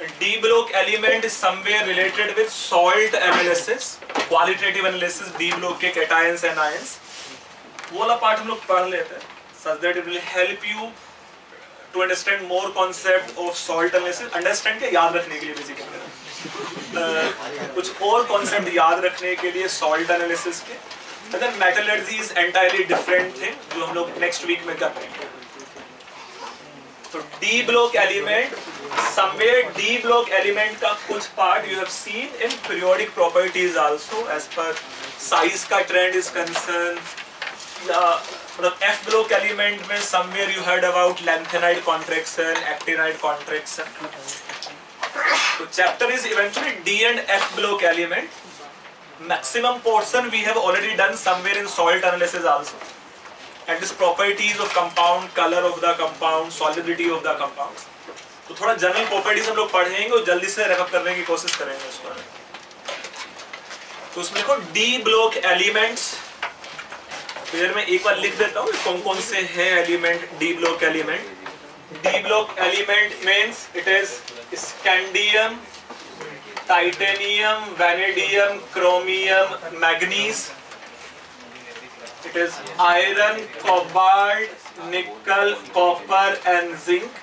D block element is somewhere related with salt analysis, qualitative analysis, D block के cations and ions. वो वाला part हम लोग पढ़ लेते हैं, such that it will help you to understand more concept of salt analysis. Understand के याद रखने के लिए basically कुछ और concept याद रखने के लिए salt analysis के. But then metallurgy is entirely different thing जो हम लोग next week में कर रहे हैं. So D block element, somewhere D block element का कुछ part you have seen in periodic properties also as per size का trend is concerned. मतलब F block element में somewhere you heard about lanthanide contraction, actinide contraction. So chapter is eventually D and F block element. Maximum portion we have already done somewhere in salt analysis also. And this properties of compound, color of the compound, solubility of the compound. तो थोड़ा general properties हम लोग पढ़ेंगे और जल्दी से wrap up करने की कोशिश करेंगे उसको. तो उसमें देखो D ब्लॉक एलिमेंट्स, फिर मैं एक बार लिख देता हूँ कौन कौन से हैं element D block element. D block element means it is scandium, titanium, vanadium, chromium, manganese. It is iron, cobalt, nickel, copper and zinc.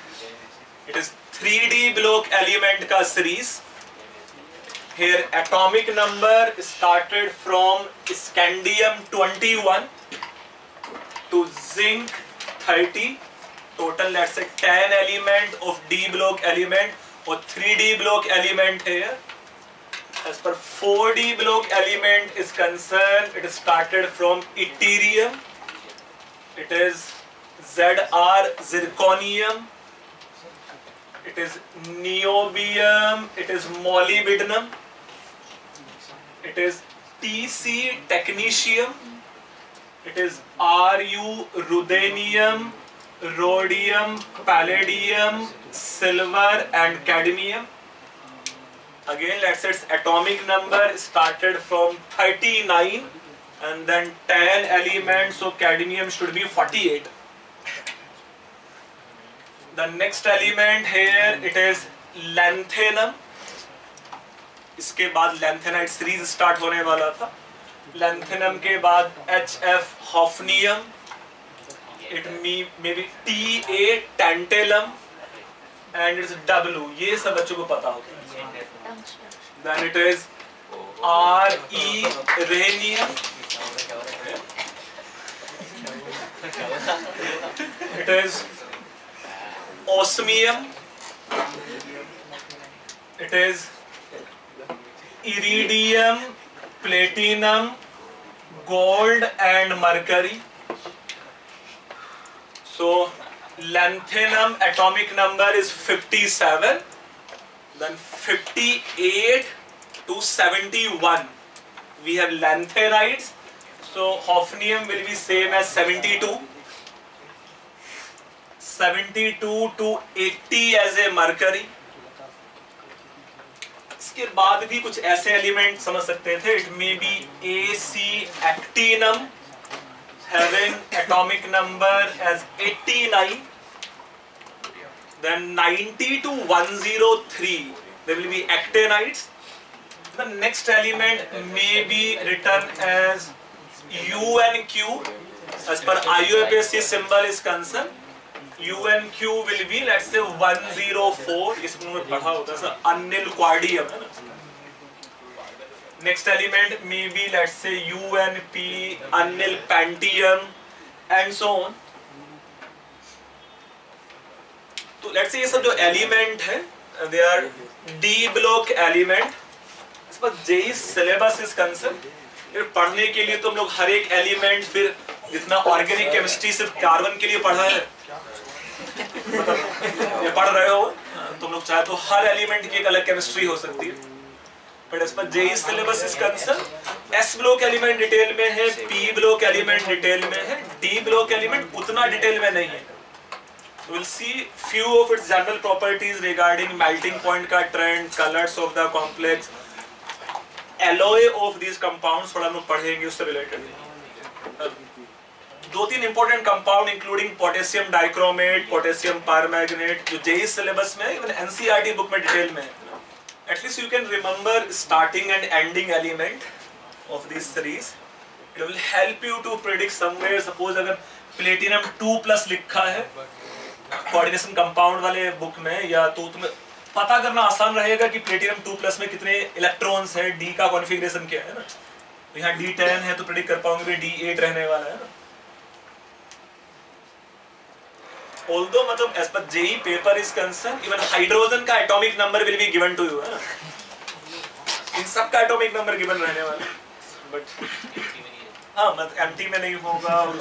It is 3D block element का series. Here atomic number started from scandium 21 to zinc 30. Total let's say 10 element of D block element or 3D block element here. As per 4D block element is concerned, it started from yttrium, it is Zr zirconium, it is niobium, it is molybdenum, it is Tc technetium, it is Ru ruthenium, rhodium, palladium, silver and cadmium. Again, let's say its atomic number started from 39 and then 10 elements, so cadmium should be 48. The next element here, it is lanthanum. इसके बाद lanthanide series start होने वाला था. Lanthanum के बाद HF hafnium, it may be Ta tantalum and it's W. ये सब बच्चों को पता होता है. Then it is Re rhenium, it is osmium, it is iridium, platinum, gold and mercury. So lanthanum atomic number is 57. Then 58 to 71 we have lanthanides, so hafnium will be same as 72. 72 to 80 as a mercury. इसके बाद भी कुछ ऐसे element समझ सकते थे. It may be AC actinum having atomic number as 89. Then 90 to 103 there will be actinides. The next element may be written as UnQ as per IUPAC symbol is concerned. UnQ will be let's say 104. इसमें मैं पढ़ा होता है अनिल क्वार्डियम है ना. Next element may be let's say UnP, anil pantium and so on. तो let's say ये सब जो एलिमेंट है they R D block element. इस पर जेई सिलेबस इज कंसर्न. फिर पढ़ने के लिए तुम लोग हर एक एलिमेंट, फिर जितना ऑर्गेनिक केमिस्ट्री सिर्फ कार्बन के लिए पढ़ा है ये पढ़ रहे हो तुम लोग, चाहे तो हर एलिमेंट की एक अलग केमिस्ट्री हो सकती है. बट इस पर JEE syllabus is concern. S block element detail में है, पी ब्लॉक एलिमेंट डिटेल में है, डी ब्लॉक एलिमेंट उतना डिटेल में नहीं है. We'll see few of its general properties regarding melting point का trend, colors of the complex, alloy of these compounds थोड़ा हम लोग पढ़ेंगे उससे related. दो तीन important compound including potassium dichromate, potassium permanganate, जो जेईई सिलेबस में, इवन एनसीईआरटी बुक में डिटेल में है. At least you can remember starting and ending element of this series. It will help you to predict somewhere. Suppose अगर platinum 2+ लिखा है coordination compound वाले book में, या तो तुम्हें पता करना आसान रहेगा कि प्लेटिनम 2+ में कितने इलेक्ट्रॉन्स हैं, डी का कॉन्फ़िगरेशन क्या है ना. तो यहाँ D10 है तो प्रेडिक्ट कर पाऊंगे D8 रहने वाला है ना. Although मतलब as per JEE paper is concerned, even hydrogen का atomic number will be given to you है ना. इन सब का एटॉमिक नंबर गिवन रहने वाला है. बट हाँ मतलब MT में नहीं होगा, और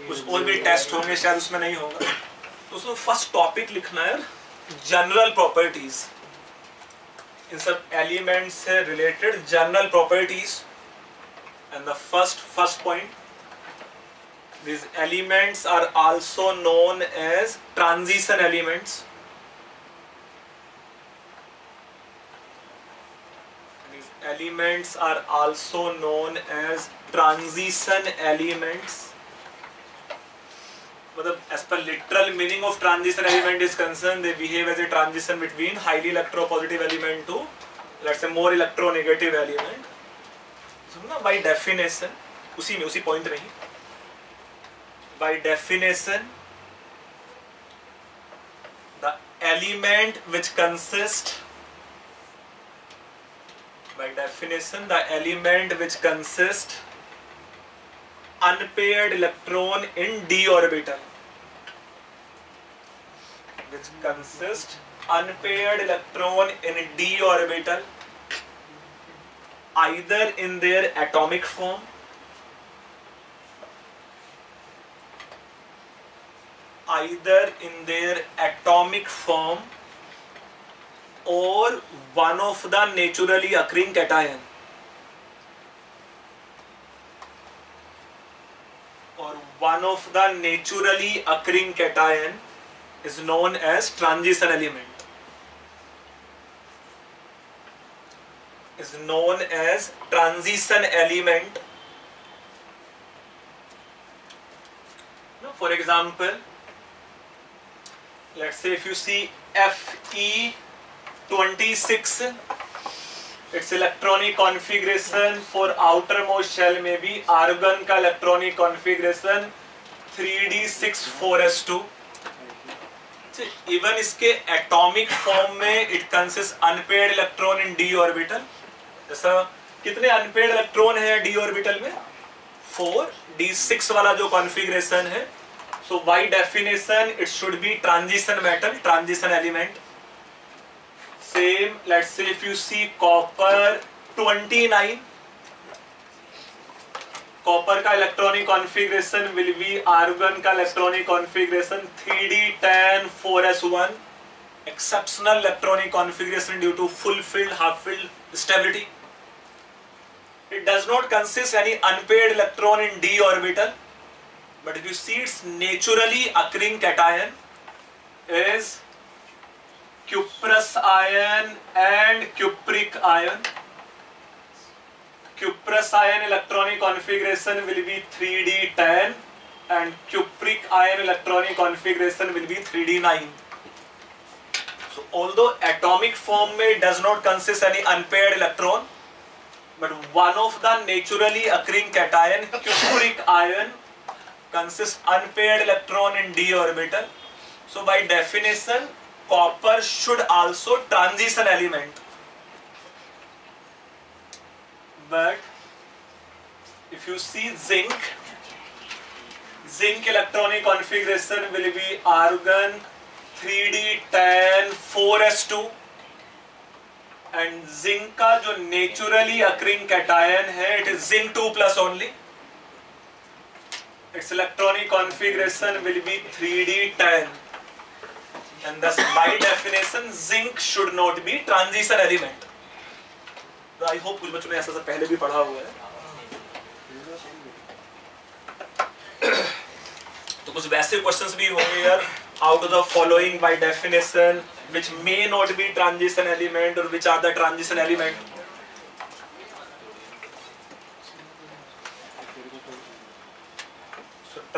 कुछ और भी टेस्ट होंगे शायद उसमें नहीं होगा. तो उसमें फर्स्ट टॉपिक लिखना है जनरल प्रॉपर्टीज. इन सब एलिमेंट्स से related general properties. And the first point, these elements are also known as transition elements. These elements are also known as transition elements. मतलब as per literal meaning of transition element is concerned, they behave as a transition between highly electropositive element to, let's say, more electronegative element. So ना by definition, उसी point नहीं. By definition, the element which consists unpaired electron in d orbital, either in their atomic form or one of the naturally occurring cation. Is known as transition element. Now, for example, let's say if you see Fe26, its electronic configuration for outermost shell may be argon का electronic configuration 3d64s2. Even इसके atomic form में it consist unpaired electron in D orbital. जैसा कितने unpaired electron है D orbital में? 4. D6 वाला जो configuration है, so by definition it should be transition metal, transition element. Same, let's say if you see copper 29, copper का electronic configuration will be argon का electronic configuration 3d10 4s1. Exceptional electronic configuration due to full filled, half filled stability. It does not consist any unpaired electron in d orbital, but if you see its naturally occurring cation is cuprous ion and cupric ion. Cuprous ion electronic configuration will be 3d10 and cupric ion electronic configuration will be 3d9. So although atomic form में does not consist any unpaired electron, but one of the naturally occurring cation, cupric ion, consists unpaired electron in d orbital. So by definition, copper should also transition element. But if you see zinc electronic configuration will be argon 3d10 4s2 and zinc का जो naturally occurring cation है it is zinc 2+ only. Its electronic configuration will be 3d10 and thus by definition zinc should not be transition element. I hope कुछ बच्चों ने ऐसा पहले भी पढ़ा हुआ है. तो कुछ वैसे क्वेश्चंस भी होंगे यार. Out of the following by definition which may not be transition element और which are the transition element.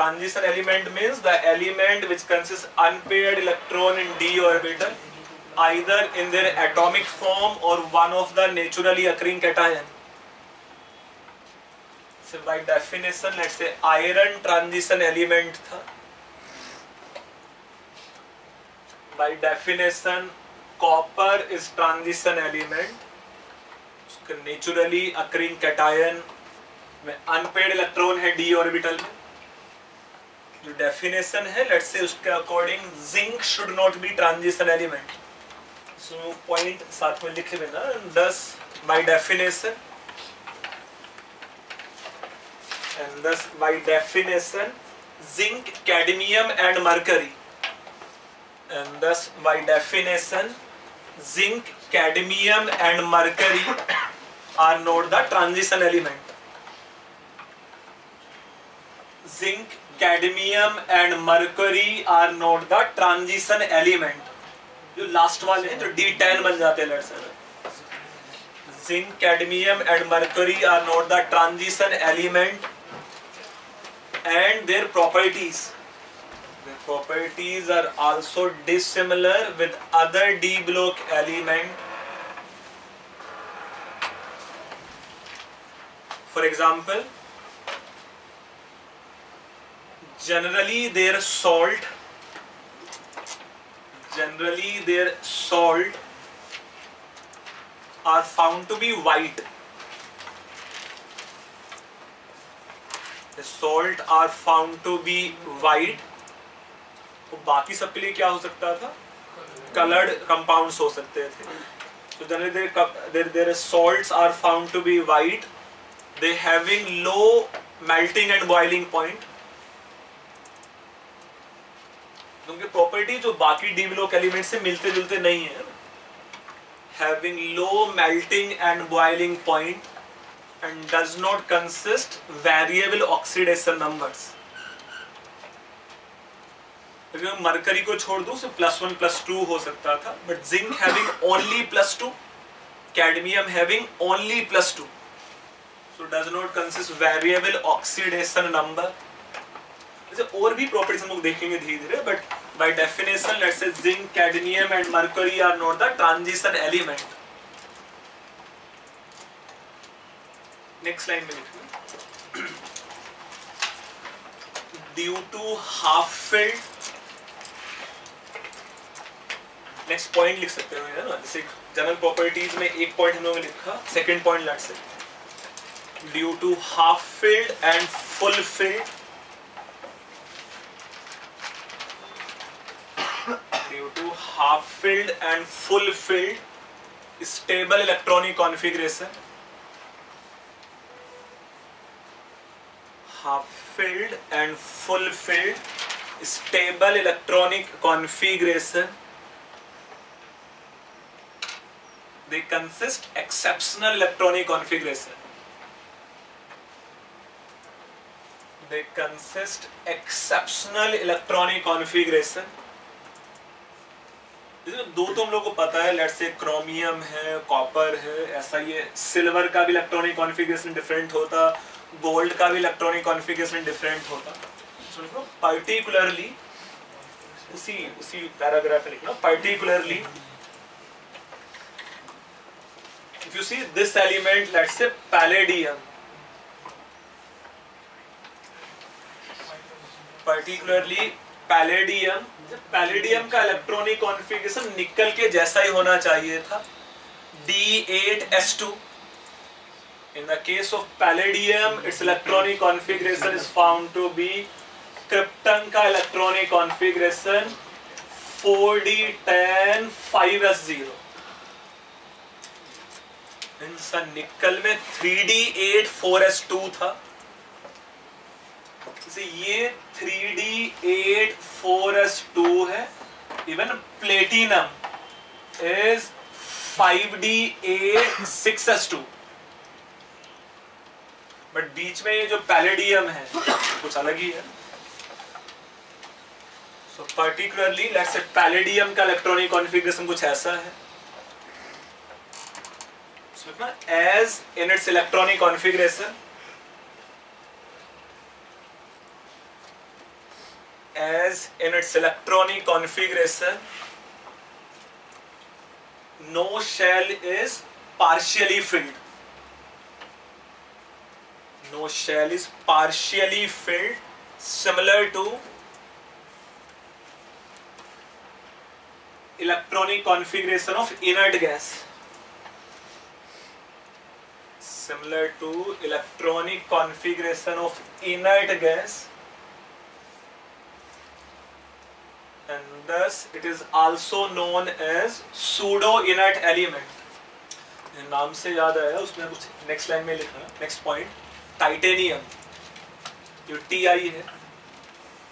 transition element means the element which consists unpaired electron in d orbital, either in their atomic form or one of the naturally occurring cation. So by definition, let's say iron transition element था. By definition, copper is transition element. उसका naturally occurring cation में unpaired electron है d orbital में. जो definition है, let's say उसके according zinc should not be transition element. So point साथ में लिख लेना. Thus by definition, and thus by definition, zinc, cadmium and mercury. And thus by definition, zinc, cadmium and mercury are not the transition element. Zinc, cadmium and mercury are not the transition element. जो last वाले हैं जो D10 बन जाते हैं let's say. Zinc, cadmium and mercury are not the transition element, and their properties are also dissimilar with other d block element. For example, generally their salt are found to be white. The salt are found to be white. तो बाकी सबके लिए क्या हो सकता था? Colored compounds हो सकते थे. So generally their salts are found to be white. They having low melting and boiling point. उनके प्रॉपर्टी जो बाकी डी ब्लॉक एलिमेंट से मिलते जुलते नहीं है. Having low melting and boiling point and does not consist variable oxidation numbers. Mercury को छोड़ दूं, +1 +2 हो सकता था, but zinc having only +2, cadmium having only +2, so does not consist variable oxidation number. जैसे और भी प्रॉपर्टीज हम लोग देखेंगे धीरे धीरे, but by definition let's say zinc, cadmium and mercury are not the transition element. Next line में लिखना, due to half filled. Next point लिख सकते हो ना, जैसे जनरल प्रॉपर्टीज में एक पॉइंट हम लोगों ने लिखा, second point let's say due to half filled and full filled. Due to half filled and full filled stable electronic configuration. Half filled and full filled stable electronic configuration. They consist exceptional electronic configuration. They consist exceptional electronic configuration. इसमें दो तो हम लोग को पता है, let's say chromium है, copper है, ऐसा ये सिल्वर का भी इलेक्ट्रॉनिक कॉन्फ़िगरेशन डिफरेंट होता, गोल्ड का भी इलेक्ट्रॉनिक कॉन्फ़िगरेशन डिफरेंट होता. सुनो पर्टिकुलरली उसी पैराग्राफ में लिखना, particularly if you see this element, let's say palladium, particularly palladium का इलेक्ट्रॉनिक कॉन्फ़िगरेशन निकल के जैसा ही होना चाहिए था, D8S2. In the case of palladium, its electronic configuration is found to be krypton का इलेक्ट्रॉनिक कॉन्फ़िगरेशन 4D10 5S0. निकल में 3D8 4S2 था. ये 3D8 4S2 है. Even platinum is 5D8 6S2. But बीच में ये जो पैलेडियम है कुछ अलग ही है. So particularly let's say palladium का इलेक्ट्रॉनिक कॉन्फ़िगरेशन कुछ ऐसा है. As in its electronic configuration, as in its electronic configuration no shell is partially filled. No shell is partially filled, similar to electronic configuration of inert gas. Similar to electronic configuration of inert gas, and thus it is also known as pseudo inert element. नाम से याद आया, उसमें कुछ next line में लिखा, next point, titanium, जो TI है,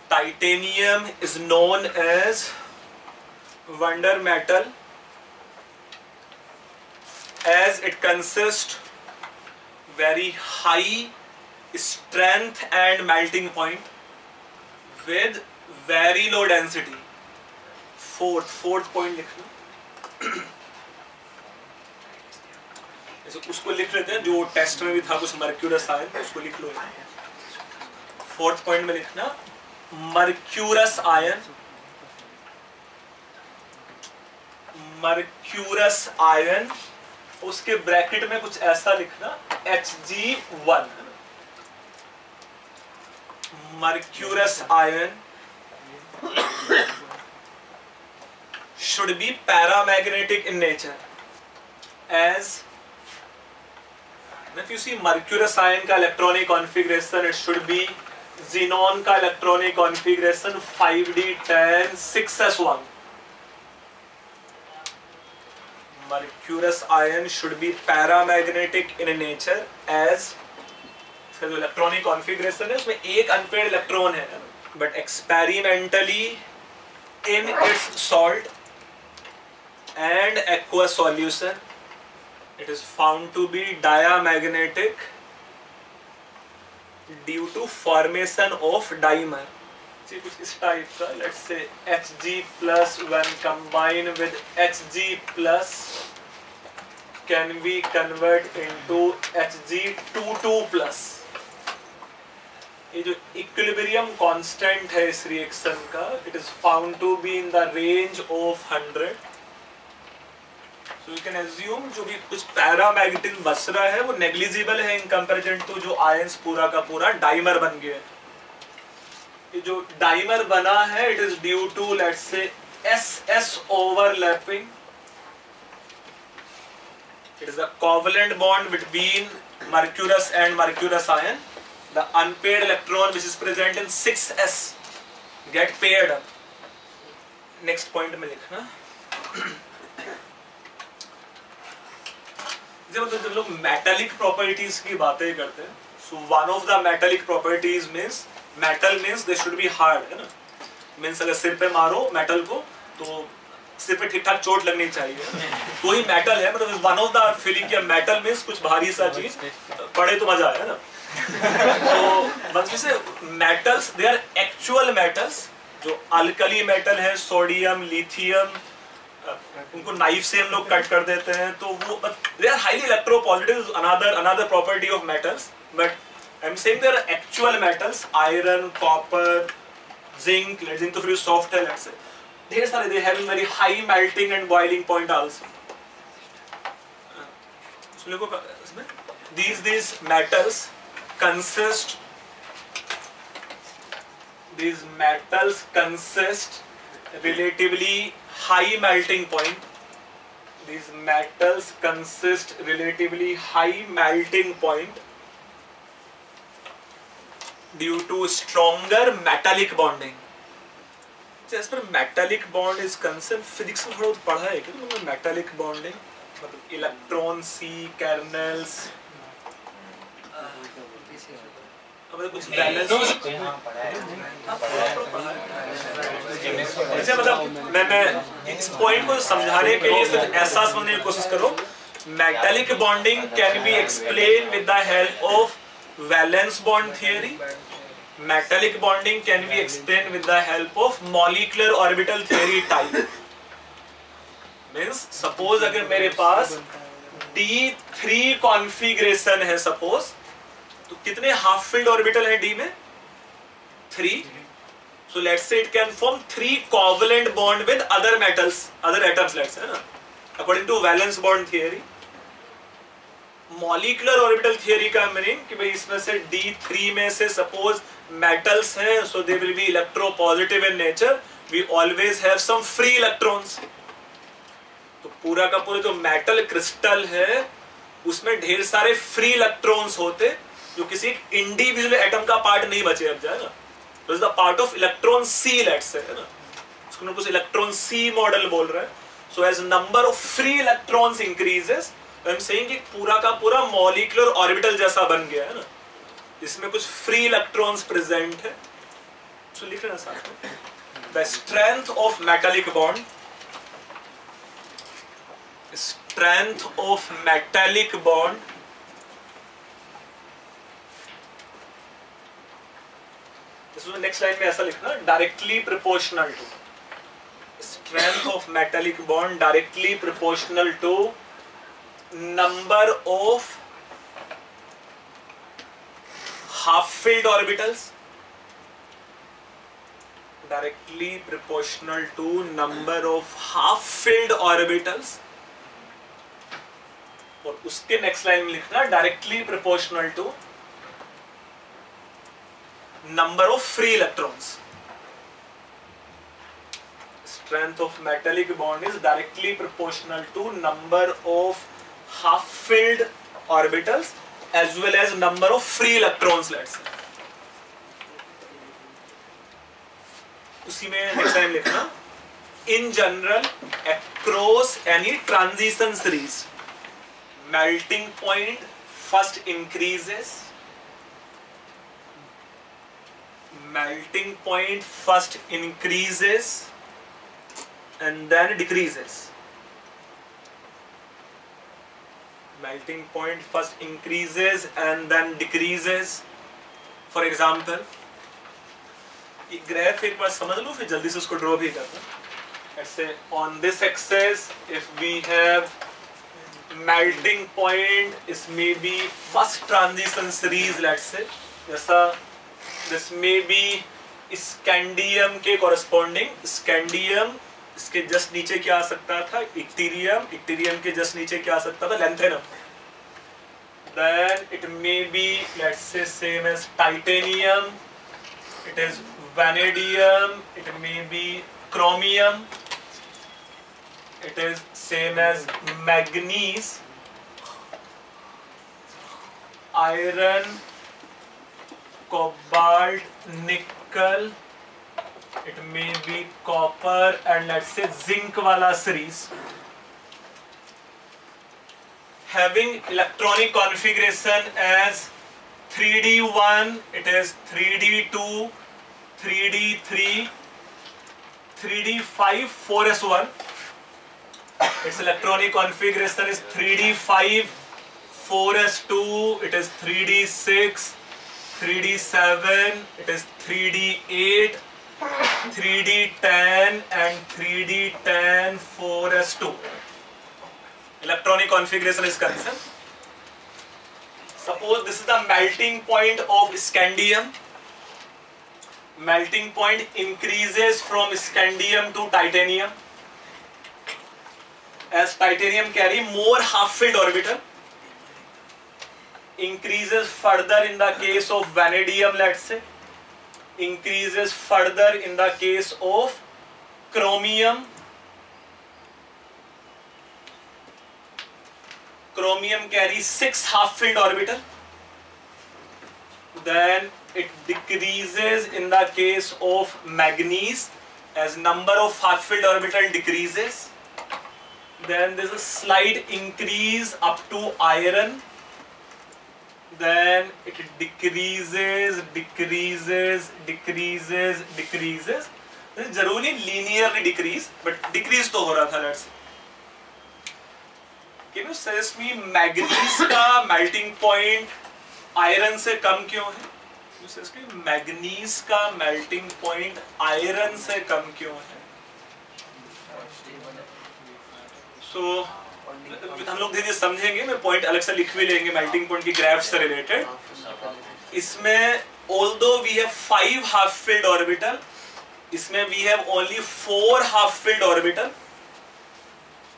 titanium is known as wonder metal as it consists very high strength and melting point with very low density. Fourth point लिखना, उसको लिख लेते हैं जो टेस्ट में भी था कुछ मर्क्यूरस आयन, उसको लिख लो। फोर्थ पॉइंट में लिखना मर्क्यूरस आयन, मर्क्यूरस आयन, उसके ब्रैकेट में कुछ ऐसा लिखना Hg1, mercurous ion should be paramagnetic in nature as if you see mercurous ion का electronic configuration it should be xenon का electronic configuration 5d10 6s1. Mercurous ion should be paramagnetic in nature as इसका जो electronic configuration है उसमें एक unpaired electron है, but experimentally in its salt and aqueous solution it is found to be diamagnetic due to formation of dimer. See कुछ इस type का, let's say Hg plus when combined with Hg plus can be convert into Hg22 plus. ये जो equilibrium constant है इस reaction का, it is found to be in the range of 100. So you can assume जो भी कुछ paramagnetism बच रहा है वो नेग्लिजिबल है इन कंपैरिजन टू जो आयंस पूरा का पूरा डाइमर बन गया है. ये जो डाइमर बना है it is due to let's say SS overlapping. It is a covalent bond between mercurous and mercurous ion. The unpaired electron which is present in 6s get paired up. Next point में लिखना, जब लोग metallic properties की बातें करते हैं, so one of the metallic properties means metal means they should be hard, है ना, means अगर सिर पे मारो मेटल को तो सिर पे ठीक ठाक चोट लगनी चाहिए, तो ही मेटल है. मतलब one of the feeling कि मेटल means कुछ भारी सा चीज पड़े तो मजा आए, है ना. तो once we say metals, they are actual metals. जो अल्कली मेटल है, सोडियम, लिथियम, उनको नाइफ से हम लोग कट कर देते हैं, तो वो they are highly electropositive, another property of metals. But I'm saying they are actual metals, iron, copper, zinc. Zinc तो फिर soft है, let's say. ढेर सारे they have very high melting and boiling point also. These metals consist relatively high melting point. These metals consist relatively high melting point due to stronger metallic bonding. As per metallic bond is concerned, physics में थोड़ा पढ़ा है कि तुमने metallic bonding मतलब electron C kernels, कुछ balance ऐसे, मतलब मैं इस पॉइंट को समझाने के लिए सिर्फ ऐसा समझने की कोशिश करो. Metallic bonding can be explain with the help of valence bond theory. Metallic bonding can be explain with the help of molecular orbital theory type. Means suppose अगर मेरे पास D3 कॉन्फ़िगरेशन है सपोज, तो कितने हाफ फील्ड ऑर्बिटल है D में? 3. So let's say it can form 3 covalent bond with other metals, other atoms, let's say, ना? According to valence bond theory. Molecular orbital theory का meaning कि भाई इसमें से D3 में से सपोज मेटल्स हैं, so they will be electropositive in nature, we always have some free electrons. तो पूरा का पूरा जो मेटल क्रिस्टल है उसमें ढेर सारे फ्री इलेक्ट्रॉन्स होते जो किसी इंडिविजुअल एटम का पार्ट नहीं बचे अब जाए ना, तो is the part of electron sea, let's say, है ना, उसको कुछ इलेक्ट्रॉन सी मॉडल बोल रहे हैं। So as number of free electrons increases, I am saying कि पूरा का पूरा मॉलिक्यूलर ऑर्बिटल जैसा बन गया है ना, इसमें कुछ फ्री इलेक्ट्रॉन्स प्रेजेंट है। सो लिख लेना साथ में, the strength of metallic bond, strength of metallic bond next line में ऐसा लिखना, directly proportional to, strength of metallic bond directly proportional to number of half filled orbitals, directly proportional to number of half filled orbitals, और उसके next line में लिखना directly proportional to number of free electrons. Strength of metallic bond is directly proportional to number of half filled orbitals as well as number of free electrons, let's say. उसी में next time लिखना, in general across any transition series melting point first increases, melting point first increases and then decreases. Melting point first increases and then decreases. For example, ये graph एक बार समझ लो फिर जल्दी से उसको ड्रॉ भी करना। ऐसे on this axis if we have melting point, is maybe first transition series, let's say, जैसा this may be scandium के corresponding, scandium इसके जस्ट नीचे क्या आ सकता था, इक्टीरियम, इक्टीरियम के जस्ट नीचे क्या आ सकता था, lanthanum. Then it may be, let's say, same as titanium, it is vanadium, it may be chromium, it is same as manganese, iron, cobalt, nickel, it may be copper and let's say zinc wala series, having electronic configuration as 3d1, it is 3d2, 3d3, 3d5, 4s1. Its electronic configuration is 3d5, 4s2, it is 3d6, 3d7, it is 3d8, 3d10 and 3d10 4s2. Electronic configuration is concerned. Suppose this is the melting point of scandium. Melting point increases from scandium to titanium as titanium carry more half-filled orbital. Increases further in the case of vanadium, let's say. Increases further in the case of chromium. Chromium carries 6 half-filled orbital. Then it decreases in the case of manganese as number of half-filled orbital decreases. Then there is a slight increase up to iron. Then it decreases, decreases, decreases, decreases. जरूरी linearly decrease, but decrease तो हो रहा था, let's say. Can you suggest me manganese का melting point iron से कम क्यों है? Can you suggest me manganese का melting point iron से कम क्यों है? So हम लोग धीरे-धीरे समझेंगे, मैं पॉइंट अलग से लिख भी लेंगे मेल्टिंग पॉइंट की ग्राफ से रिलेटेड. इसमें although we have 5 half-filled orbital, इसमें we have only 4 half-filled orbital,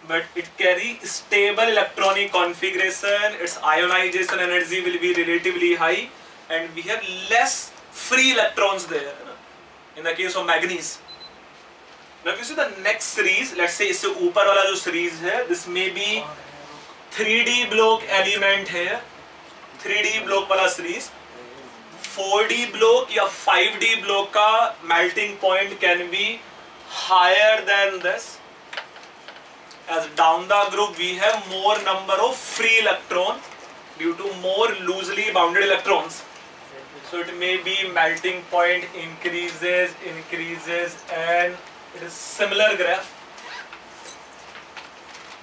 but it carry stable electronic configuration. Its ionization energy will be relatively high, and we have less free electrons there. In the case of manganese. Now if you see the next series, let's say इससे ऊपर वाला जो series है, this may be 3D block element है, 3D block वाला series, 4D block या 5D block का melting point can be higher than this. As down the group we have more number of free electron due to more loosely bounded electrons. So it may be melting point increases, and it is similar graph.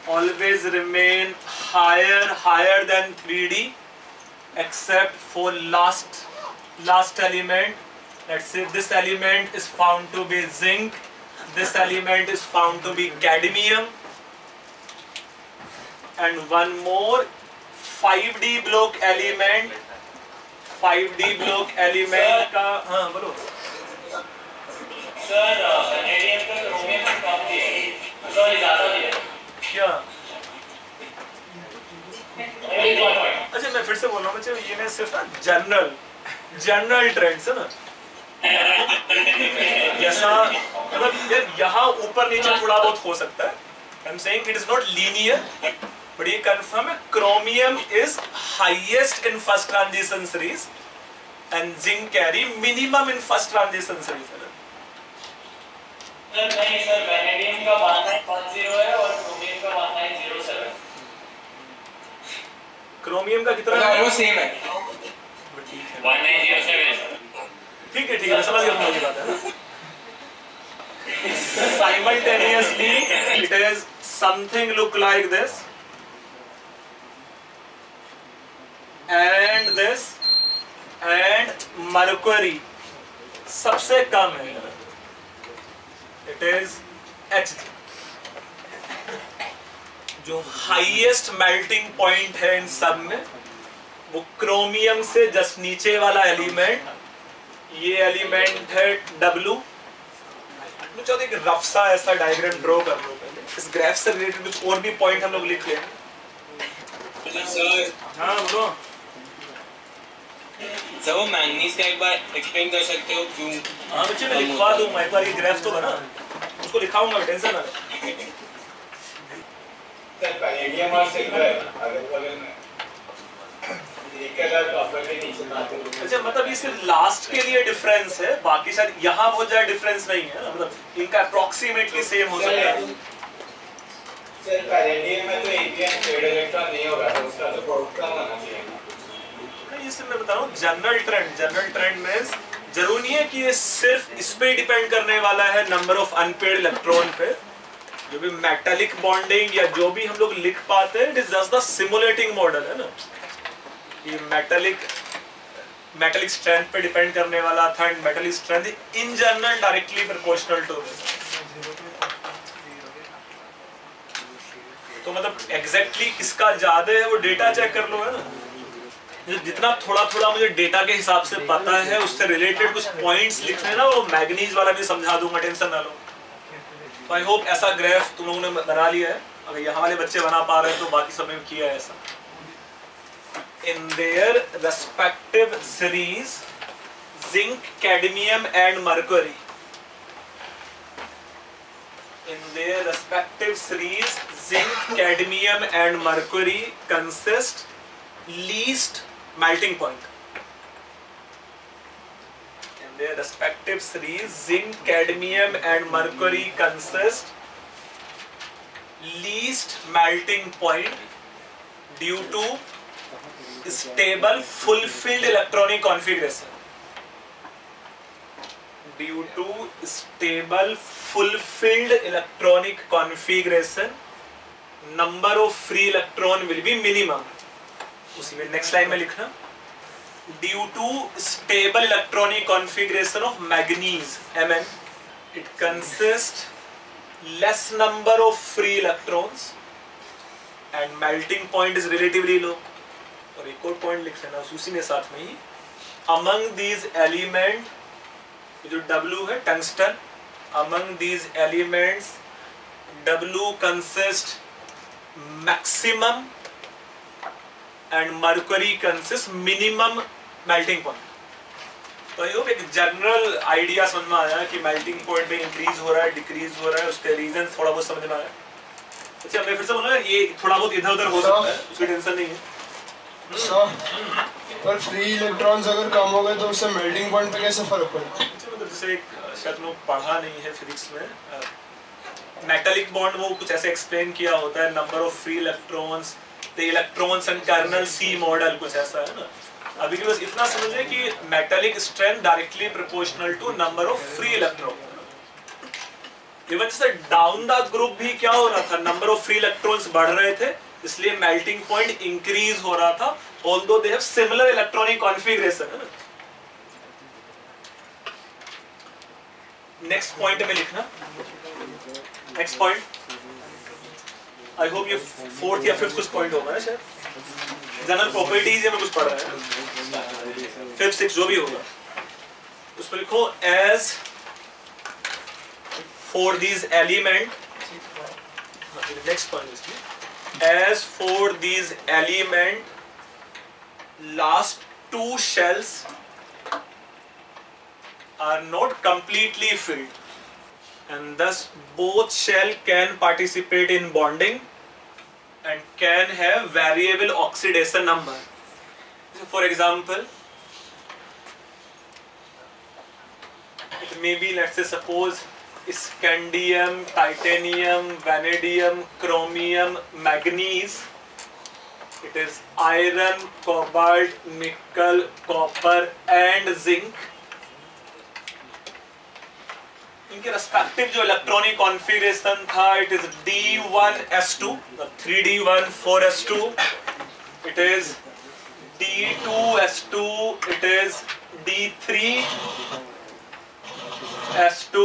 Always remain higher than 3D, except for last element. Let's say this element is found to be zinc, this element is found to be cadmium, and one more 5D block element. 5D block element का हाँ बोलो sir vanadium का chromium में कम दिए sorry ज़्यादा दिए क्या अच्छा मैं फिर से बोल रहा हूँ बच्चे ये मैं सिर्फ ना जनरल ट्रेंड्स है ना जैसा मतलब यार यहाँ ऊपर नीचे थोड़ा बहुत हो सकता है आई am saying it is not linear but ये कंफर्म है chromium is highest in first transition series and zinc carry minimum in first transition series है सर नहीं सर वैनेडियम का 1910 है और क्रोमियम का 1907 क्रोमियम का कितना वो सेम है ठीक है 1907 ठीक है मैं समझ गया तुम्हारी बात है simultaneously it is something look like this and this and mercury सबसे कम है it is Hg जो हाईएस्ट मेल्टिंग पॉइंट है इन सब में वो क्रोमियम से जस्ट नीचे वाला एलिमेंट ये एलिमेंट है W मैं चाहते एक रफ सा ऐसा डायग्राम ड्रॉ कर लो पहले इस ग्राफ से रिलेटेड कुछ और भी पॉइंट हम लोग लिख लें सर हाँ बोलो सर वो मैंगनीज का एक बार एक्सप्लेन कर सकते हो क्यों हाँ बच्चे मैं लिखवा दूंगा एक बार ये ग्राफ तो बना उसको लिखाऊंगा टेंशन ना सर पैलेडियम और सिल्वर अगल-बगल में एक अलग कॉपर के नीचे आते हैं अच्छा मतलब ये सिर्फ लास्ट के लिए डिफरेंस है बाकी शायद यहाँ बहुत ज्यादा डिफरेंस नहीं है ना मतलब इनका अप्रोक्सीमेटली सेम हो सकता है सर पैलेडियम में तो एटीएम पेड इलेक्ट्रॉन नहीं होगा तो उसका तो प्रोडक्ट कम होना चाहिए ये सिर्फ मैं बता रहा हूँ जनरल ट्रेंड मींस जरूरी नहीं है कि ये सिर्फ इस पे डिपेंड करने वाला है नंबर ऑफ अनपेड इलेक्ट्रॉन पे जो भी मेटालिक बॉन्डिंग या जो भी हम लोग लिख पाते हैं it is just the simulating model है ना ये मेटालिक स्ट्रेंथ पे डिपेंड करने वाला था and metallic strength in general directly proportional to this तो मतलब एग्जैक्टली किसका ज्यादा है वो डेटा चेक कर लो है ना जितना थोड़ा मुझे डेटा के हिसाब से पता है उससे रिलेटेड कुछ पॉइंट्स लिखने ना वो मैग्नीज वाला भी समझा दूंगा टेंशन ना लो तो आई होप ऐसा ग्राफ तुम लोगों ने बना लिया है अगर यहाँ वाले बच्चे बना पा रहे हैं तो बाकी सबने किया है ऐसा in their respective series zinc cadmium and mercury in their respective series zinc cadmium and mercury consist least melting point in their respective series zinc cadmium and mercury consist least melting point due to stable fulfilled electronic configuration due to stable fulfilled electronic configuration number of free electron will be minimum उसी में next line में लिखना due to stable electronic configuration of manganese Mn it consists less number of free electrons and melting point is relatively low और एक और point लिख लेना उसी में साथ में ही among these element जो W है tungsten among these elements W consists maximum and mercury consists minimum melting point. तो ये एक जनरल आइडिया समझ में आया कि मेल्टिंग पॉइंट में इंक्रीज हो रहा है, डिक्रीज हो रहा है, उसके रीजन थोड़ा बहुत समझ में आया. अच्छा मैं फिर से बोलूँ ये थोड़ा बहुत इधर उधर हो सकता है, उसकी टेंशन नहीं है. पर फ्री इलेक्ट्रॉन्स अगर कम हो गए तो उससे मेल्टिंग पॉइंट पे कैसे फर्क पड़ता है? मतलब जैसे एक शायद लोग पढ़ा नहीं है फिजिक्स में, मेटालिक बॉन्ड वो कुछ ऐसे एक्सप्लेन किया होता है, number of free electrons, the electrons and kernel sea model कुछ ऐसा है ना. अभी के बस इतना समझे कि metallic strength directly proportional to number of free electron. Even से डाउन द ग्रुप भी क्या हो रहा था, नंबर ऑफ फ्री इलेक्ट्रॉन्स बढ़ रहे थे, इसलिए मेल्टिंग पॉइंट इंक्रीज हो रहा था, although they have similar electronic configuration है ना. नेक्स्ट पॉइंट में लिखना, नेक्स्ट पॉइंट आई होप ये फोर्थ या फिफ्थ कुछ पॉइंट होगा ना शायद. जनरल प्रॉपर्टीज में कुछ पढ़ रहा है, फिफ्थ सिक्स जो भी होगा उसमें लिखो as for these element. Next point as for these element last two shells are not completely filled and thus both shell can participate in bonding and can have variable oxidation number. So for example, it may be, let's say, suppose scandium, titanium, vanadium, chromium, manganese. It is iron, cobalt, nickel, copper and zinc. इनके respective जो electronic configuration था, it is D1S2, 3D1 4S2, it is D2S2, it is D3S2,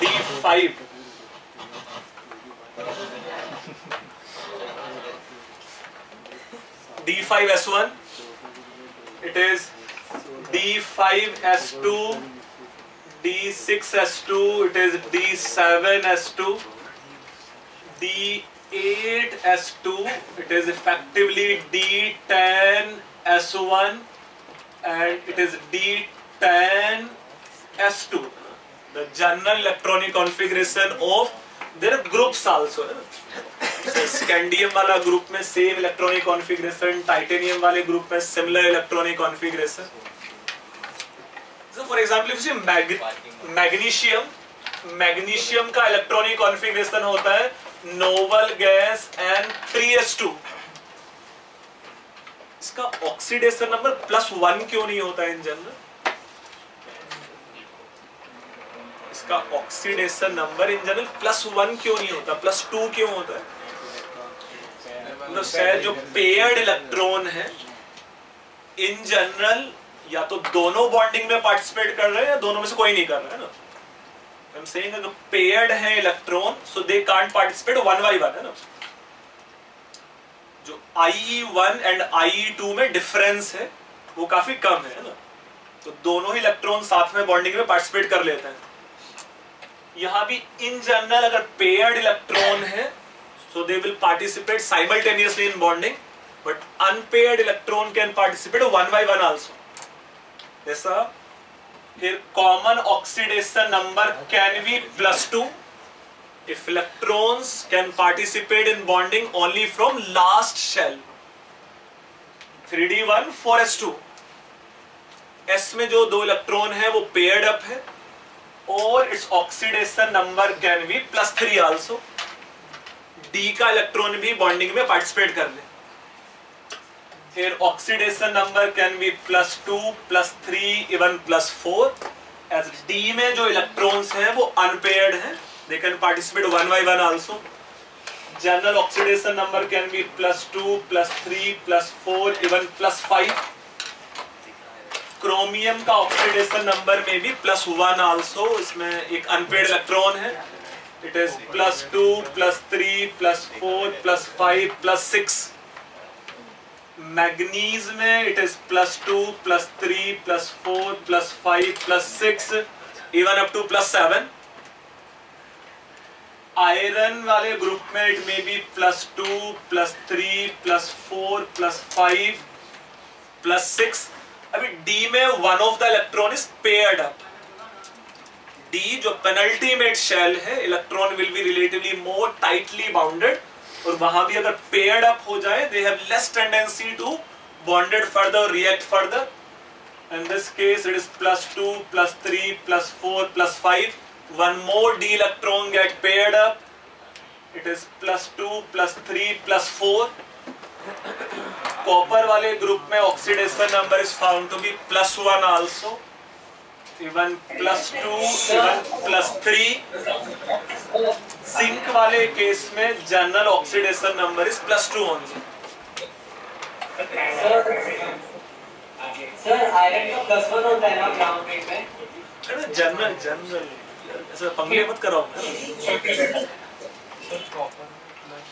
D5. D5S1, it is D5S2, D6S2, it is D7S2, D8S2, it is effectively D10S1 and it is D10S2. The general electronic configuration of their groups also. Scandium वाला group में same electronic configuration, titanium वाले group में similar electronic configuration. So for example, if you see magnesium का electronic configuration होता है noble gas N3S2. इसका oxidation number +1 क्यों नहीं होता है इन जनरल? इसका ऑक्सीडेशन नंबर इन जनरल +1 क्यों नहीं होता, +2 क्यों होता है? मतलब शायद जो पेयर्ड इलेक्ट्रॉन है इन जनरल या तो दोनों बॉन्डिंग में पार्टिसिपेट कर रहे हैं या दोनों में से कोई नहीं कर रहा है ना. I'm saying अगर पेयर्ड है electron so they can't participate one by one है ना. जो IE1 एंड IE2 में डिफरेंस है वो काफी कम है ना, तो दोनों ही इलेक्ट्रॉन साथ में बॉन्डिंग में पार्टिसिपेट कर लेते हैं. यहाँ भी इन जनरल अगर पेयर्ड इलेक्ट्रॉन है so they will participate simultaneously in bonding, but unpaired electron can participate one by one also. ऐसा फिर common oxidation number can be +2 if electrons can participate in bonding only from last shell. 3D1 4S2. S में जो दो electron है वो paired up है और its oxidation number can be +3 also. D का इलेक्ट्रॉन भी बॉन्डिंग में पार्टिसिपेट कर ले. फिर oxidation number can be +2, +3, even +4. As D में जो इलेक्ट्रॉन्स हैं वो अनपेयर्ड हैं, they can participate one by one also. General oxidation number can be +2, +3, +4, even +5. Chromium का ऑक्सीडेशन नंबर में भी +1 आल्सो. इसमें एक अनपेयर्ड इलेक्ट्रॉन है. It is +2, +3, +4, +5, +6. मैग्नीज में it is +2, +3, +4, +5, +6, even up to +7. Iron वाले ग्रुप में इट मे बी +2 +3 +4 +5 +6। अभी डी में one of the electron is paired up. D जो पेनल्टीमेट शेल है, electron will be relatively more tightly bounded, और वहां भी अगर पेयर्ड अप हो जाए they have less tendency to bonded further, react further. In this case it is +2 +3 +4 +5. One more d electron get paired up. It is +2 +3 +4. Copper वाले group में oxidation number is found to be +1 also. Even +2, even +3. Zinc वाले case में general oxidation number is +2 only. Sir iron का +1 होता है ना ground plate में? अरे जनरल ऐसा पंगे मत कराओ।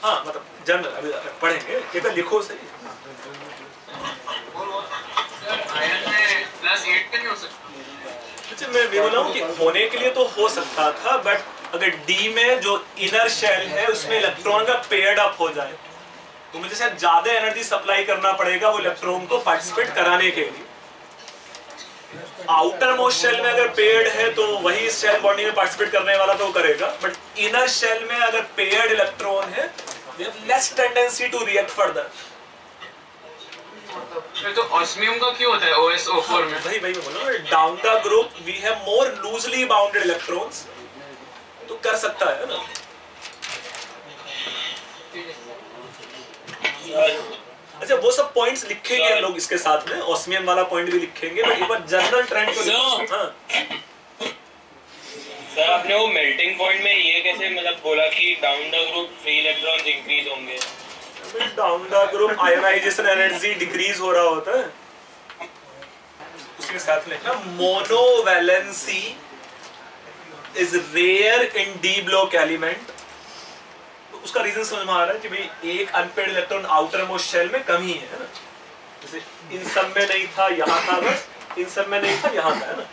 हाँ मतलब जनरल अभी पढ़ेंगे, ये तो लिखो सही। आयरन में +8 पे नहीं हो सकता? अच्छा मैं ये बोला हूँ कि होने के लिए तो हो सकता था, बट अगर डी में जो इनर शेल है उसमें इलेक्ट्रॉन का पेयर्ड अप हो जाए तो मुझे शायद ज्यादा एनर्जी सप्लाई करना पड़ेगा वो इलेक्ट्रॉन को पार्टिसिपेट कराने के लिए। आउटर मोस्ट शेल में अगर पेयर्ड है तो वही इस शेल बॉन्डिंग में पार्टिसिपेट करने वाला तो करेगा, बट इनर शेल में अगर पेयर्ड इलेक्ट्रॉन है they have less tendency to react further. तो ऑस्मियम का क्यों होता है OSO4 में? वही मैं बोला, down the group we have more loosely bounded electrons, तो कर सकता है ना। अच्छा वो सब पॉइंट्स लिखेंगे हम लोग इसके साथ में, ऑस्मियम वाला पॉइंट भी लिखेंगे, बट एक बार जनरल ट्रेंड को सर आपने वो मेल्टिंग पॉइंट में ये कैसे मतलब बोला कि down the group free electrons increase होंगे? Down the group ionization energy decrease हो रहा होता है। उसके साथ में लिखना monovalency is rare in D block element. उसका रीजन समझ में आ रहा है कि भाई एक unpaired electron outermost shell में कम ही है ना, जैसे इन सब में नहीं था यहाँ था, बस इन सब में नहीं था यहाँ था, है ना।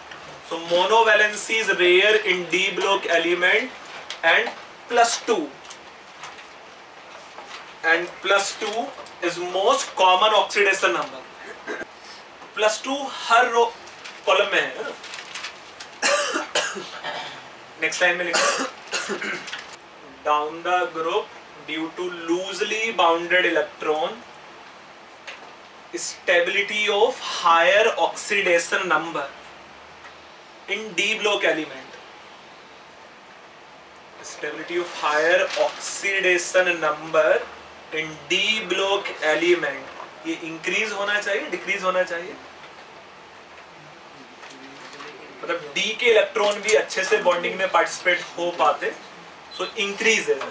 So monovalency is rare in D block element and +2 is most common oxidation number. +2 हर रो कॉलम में है ना। नेक्स्ट लाइन में लिखो down the group due to loosely bounded electron, stability of higher oxidation number in d block element, stability of higher oxidation number in d block element, ये increase होना चाहिए decrease होना चाहिए? मतलब d के electron भी अच्छे से बॉन्डिंग में पार्टिसिपेट हो पाते, so increases.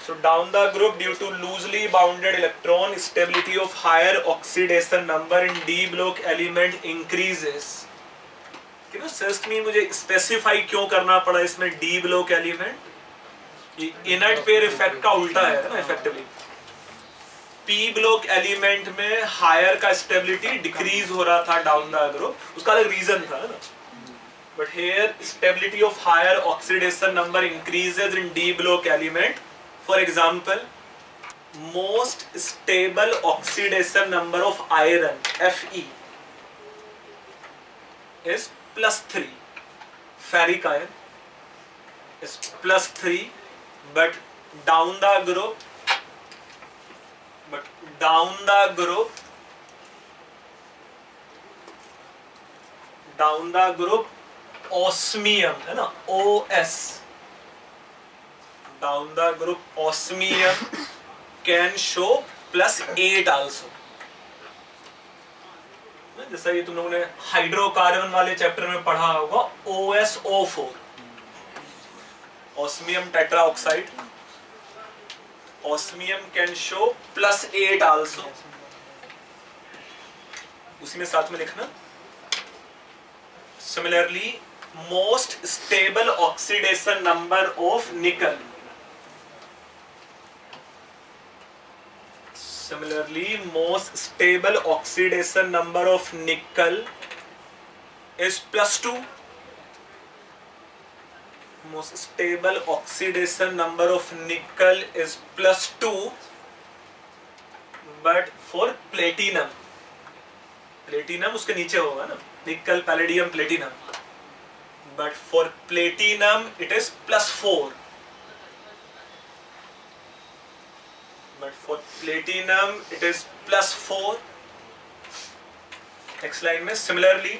So down the group due to loosely bounded electron, stability of higher oxidation number in d block element increases. You know first में मुझे specify क्यों करना पड़ा इसमें d block element? ये inert pair effect का उल्टा है ना effectively. p block element में higher का stability decrease हो रहा था down the group, उसका अलग reason था ना। But here stability of higher oxidation number increases in d block element. For example, most stable oxidation number of iron Fe is +3. Ferric iron is +3, but down the group osmium है ना, OS, down the group osmium can show +8 also। जैसा ये तुम लोगों ने hydrocarbon वाले chapter में पढ़ा होगा, OSO4 osmium tetraoxide, osmium can show +8 also। उसी में साथ में लिखना similarly most stable oxidation number of nickel, most stable oxidation number of nickel is +2, most stable oxidation number of nickel is +2, but for platinum उसके नीचे होगा ना, निकल palladium platinum, but for platinum it is +4, but for platinum it is +4. next line में similarly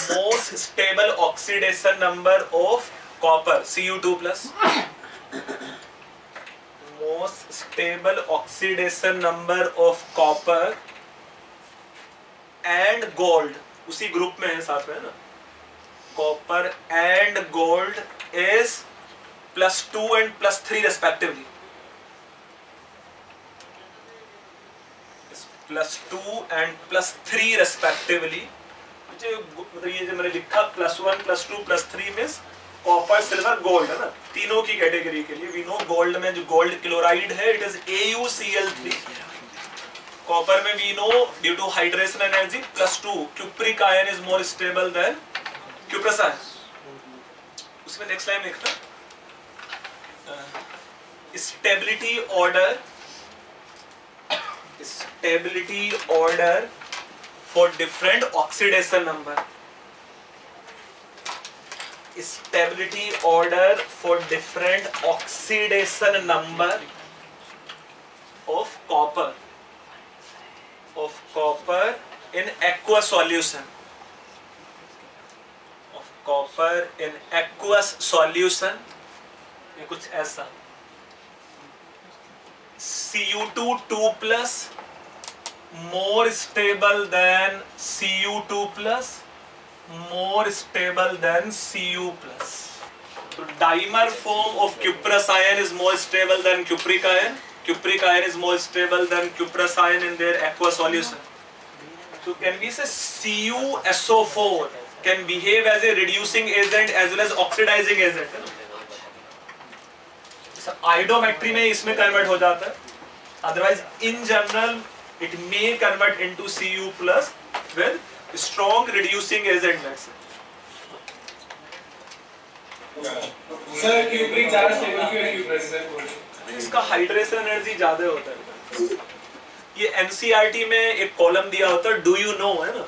most stable oxidation number of copper Cu2+, most stable oxidation number of copper and gold, उसी group में है साथ में ना, copper and gold is +2 and +3 respectively, +2 and +3 respectively. मतलब ये जो मैंने लिखा +1 +2 +3 मींस कॉपर सिल्वर गोल्ड है ना, तीनों की कैटेगरी के लिए वी नो गोल्ड में जो गोल्ड क्लोराइड है इट इज AuCl3, कॉपर में we know due to hydration energy +2 cupric ion is more stable than cuprous ion. उसमें नेक्स्ट लाइन लिखना stability order for different oxidation number, stability order for different oxidation number of copper in aqueous solution, ये कुछ ऐसा Cu2 more stable than Cu2+, more stable than Cu+. So dimer form of cuprous ion is more stable than cupric ion. Cupric ion is more stable than cuprous ion in their aqueous solution. So can we say CuSO4 can behave as a reducing agent as well as oxidizing agent? Iodometry में इसमें convert हो जाता है. Otherwise, in general, it may convert into Cu+ with strong reducing agent. Sir cupric ज्यादा stable क्यों है cuprous sir? इसका hydration energy ज्यादा होता है. ये NCERT में एक कॉलम दिया होता है डू यू नो है ना,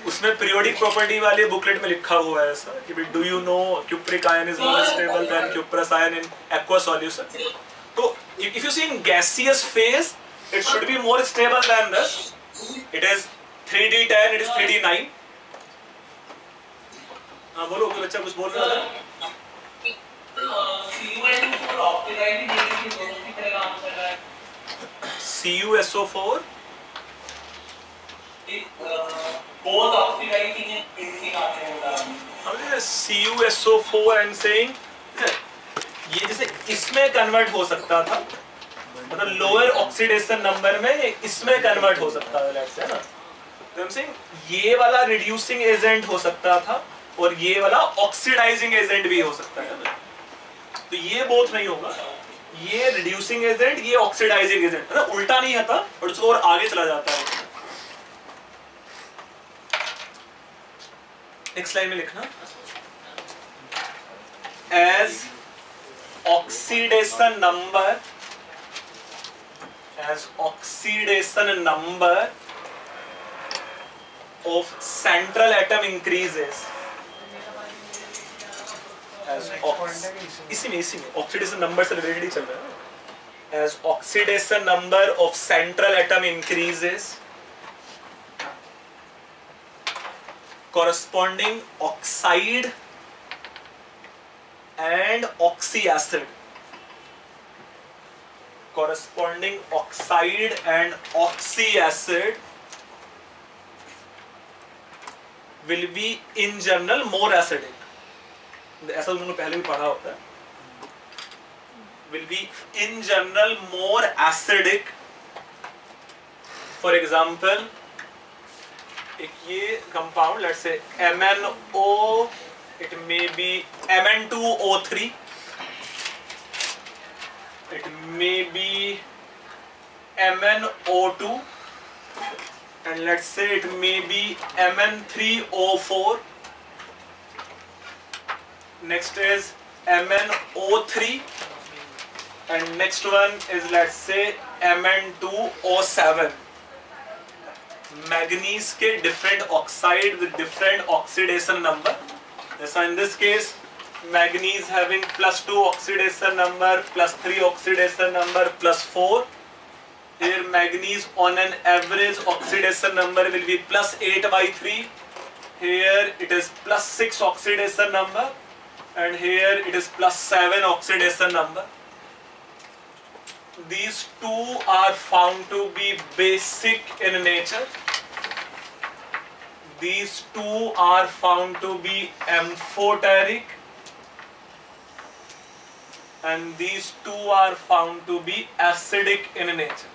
उसमें पीरियोडिक प्रॉपर्टी वाले बुकलेट में लिखा हुआ है ऐसा कि do you know cupric ion is more stable than cuprous ion in aqua solution. तो if you see in gaseous phase it should be more stable than this. It is 3D10, it is 3D9. हाँ बोलो कोई बच्चा कुछ बोल रहा था. CuSO4 both oxidizing and reducing आते हैं. CuSO4 I'm saying ये जैसे इसमें कन्वर्ट हो सकता था, मतलब लोअर ऑक्सीडेशन नंबर में इसमें कन्वर्ट हो सकता है लेट्स से ना, तो हम सेइंग ये वाला रिड्यूसिंग एजेंट हो सकता था और ये वाला ऑक्सीडाइजिंग एजेंट भी हो सकता है ना. तो ये बोथ नहीं होगा, ये रिड्यूसिंग एजेंट ये ऑक्सीडाइजिंग एजेंट, मतलब उल्टा नहीं आता और उसको और आगे चला जाता है. नेक्स्ट लाइन में लिखना as oxidation number of central atom increases, इसी में oxidation number से रिलेटेड ही चल रहा है. As oxidation number of central atom increases, corresponding oxide and oxyacid, corresponding oxide and oxyacid will be in general more acidic. ऐसा उन्होंने पहले भी पढ़ा होता है. Will be in general more acidic. For example, एक ये compound, let's say MnO, it may be Mn2O3, it may be MnO2, and let's say it may be Mn3O4. Next is MnO3, and next one is, let's say, Mn2O7. Manganese के different oxide with different oxidation number. जैसा in this case manganese having +2 oxidation number, +3 oxidation number, +4. Here manganese on an average oxidation number will be +8/3. Here it is +6 oxidation number, and here it is +7 oxidation number. These two are found to be basic in nature. These two are found to be amphoteric, and these two are found to be acidic in nature.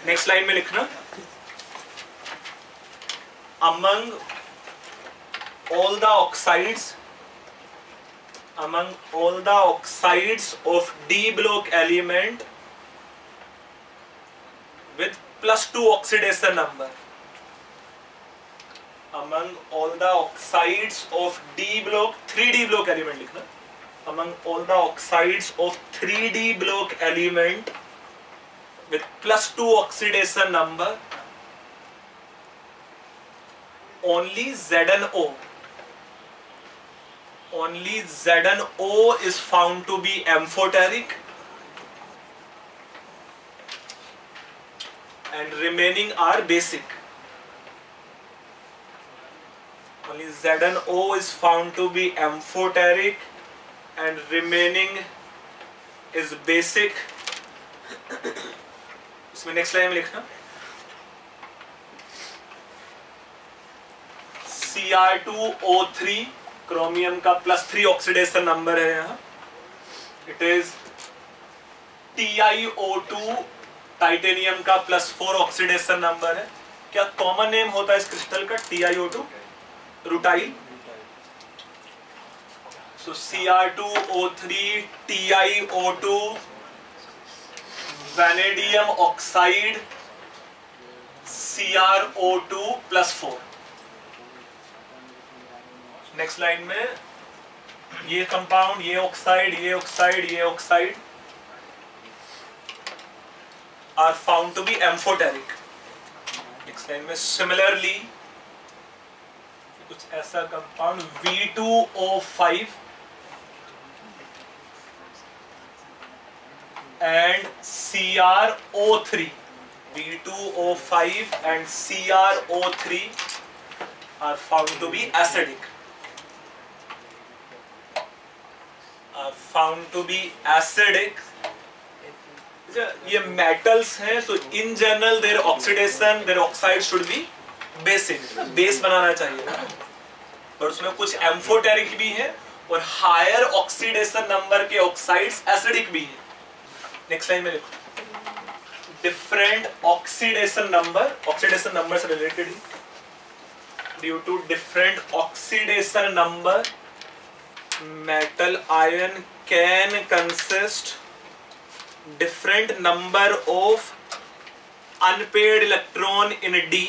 next line में लिखना, among all the oxides of D block element with +2 oxidation number, among all the oxides of D block 3D block element लिखना, among all the oxides of 3D block element with +2 oxidation number, only ZnO is found to be amphoteric, and remaining are basic. Only ZnO is found to be amphoteric and remaining is basic. इसमें next line में लिखना, Cr2O3 chromium का +3 oxidation number है यहाँ. It is TiO2 titanium का +4 oxidation number है. क्या common name होता है इस क्रिस्टल का? TiO2 rutile. So Cr2O3 TiO2 vanadium oxide CrO2 +4. Next line में ये कंपाउंड, ये oxide are found to be amphoteric. Next line में सिमिलरली कुछ ऐसा compound V2O5 and CrO3, V2O5 and CrO3 are found to be acidic. ये metals हैं, तो in general their oxidation, their oxide should be basic, base बनाना चाहिए ना, पर उसमें कुछ एम्फोटेरिक भी है और हायर ऑक्सीडेशन नंबर के ऑक्साइड्स एसिडिक भी है. नेक्स्ट लाइन में लिखो, डिफरेंट ऑक्सीडेशन नंबर से रिलेटेड ही, due to different oxidation number metal ion can consist different number of unpaired electron in D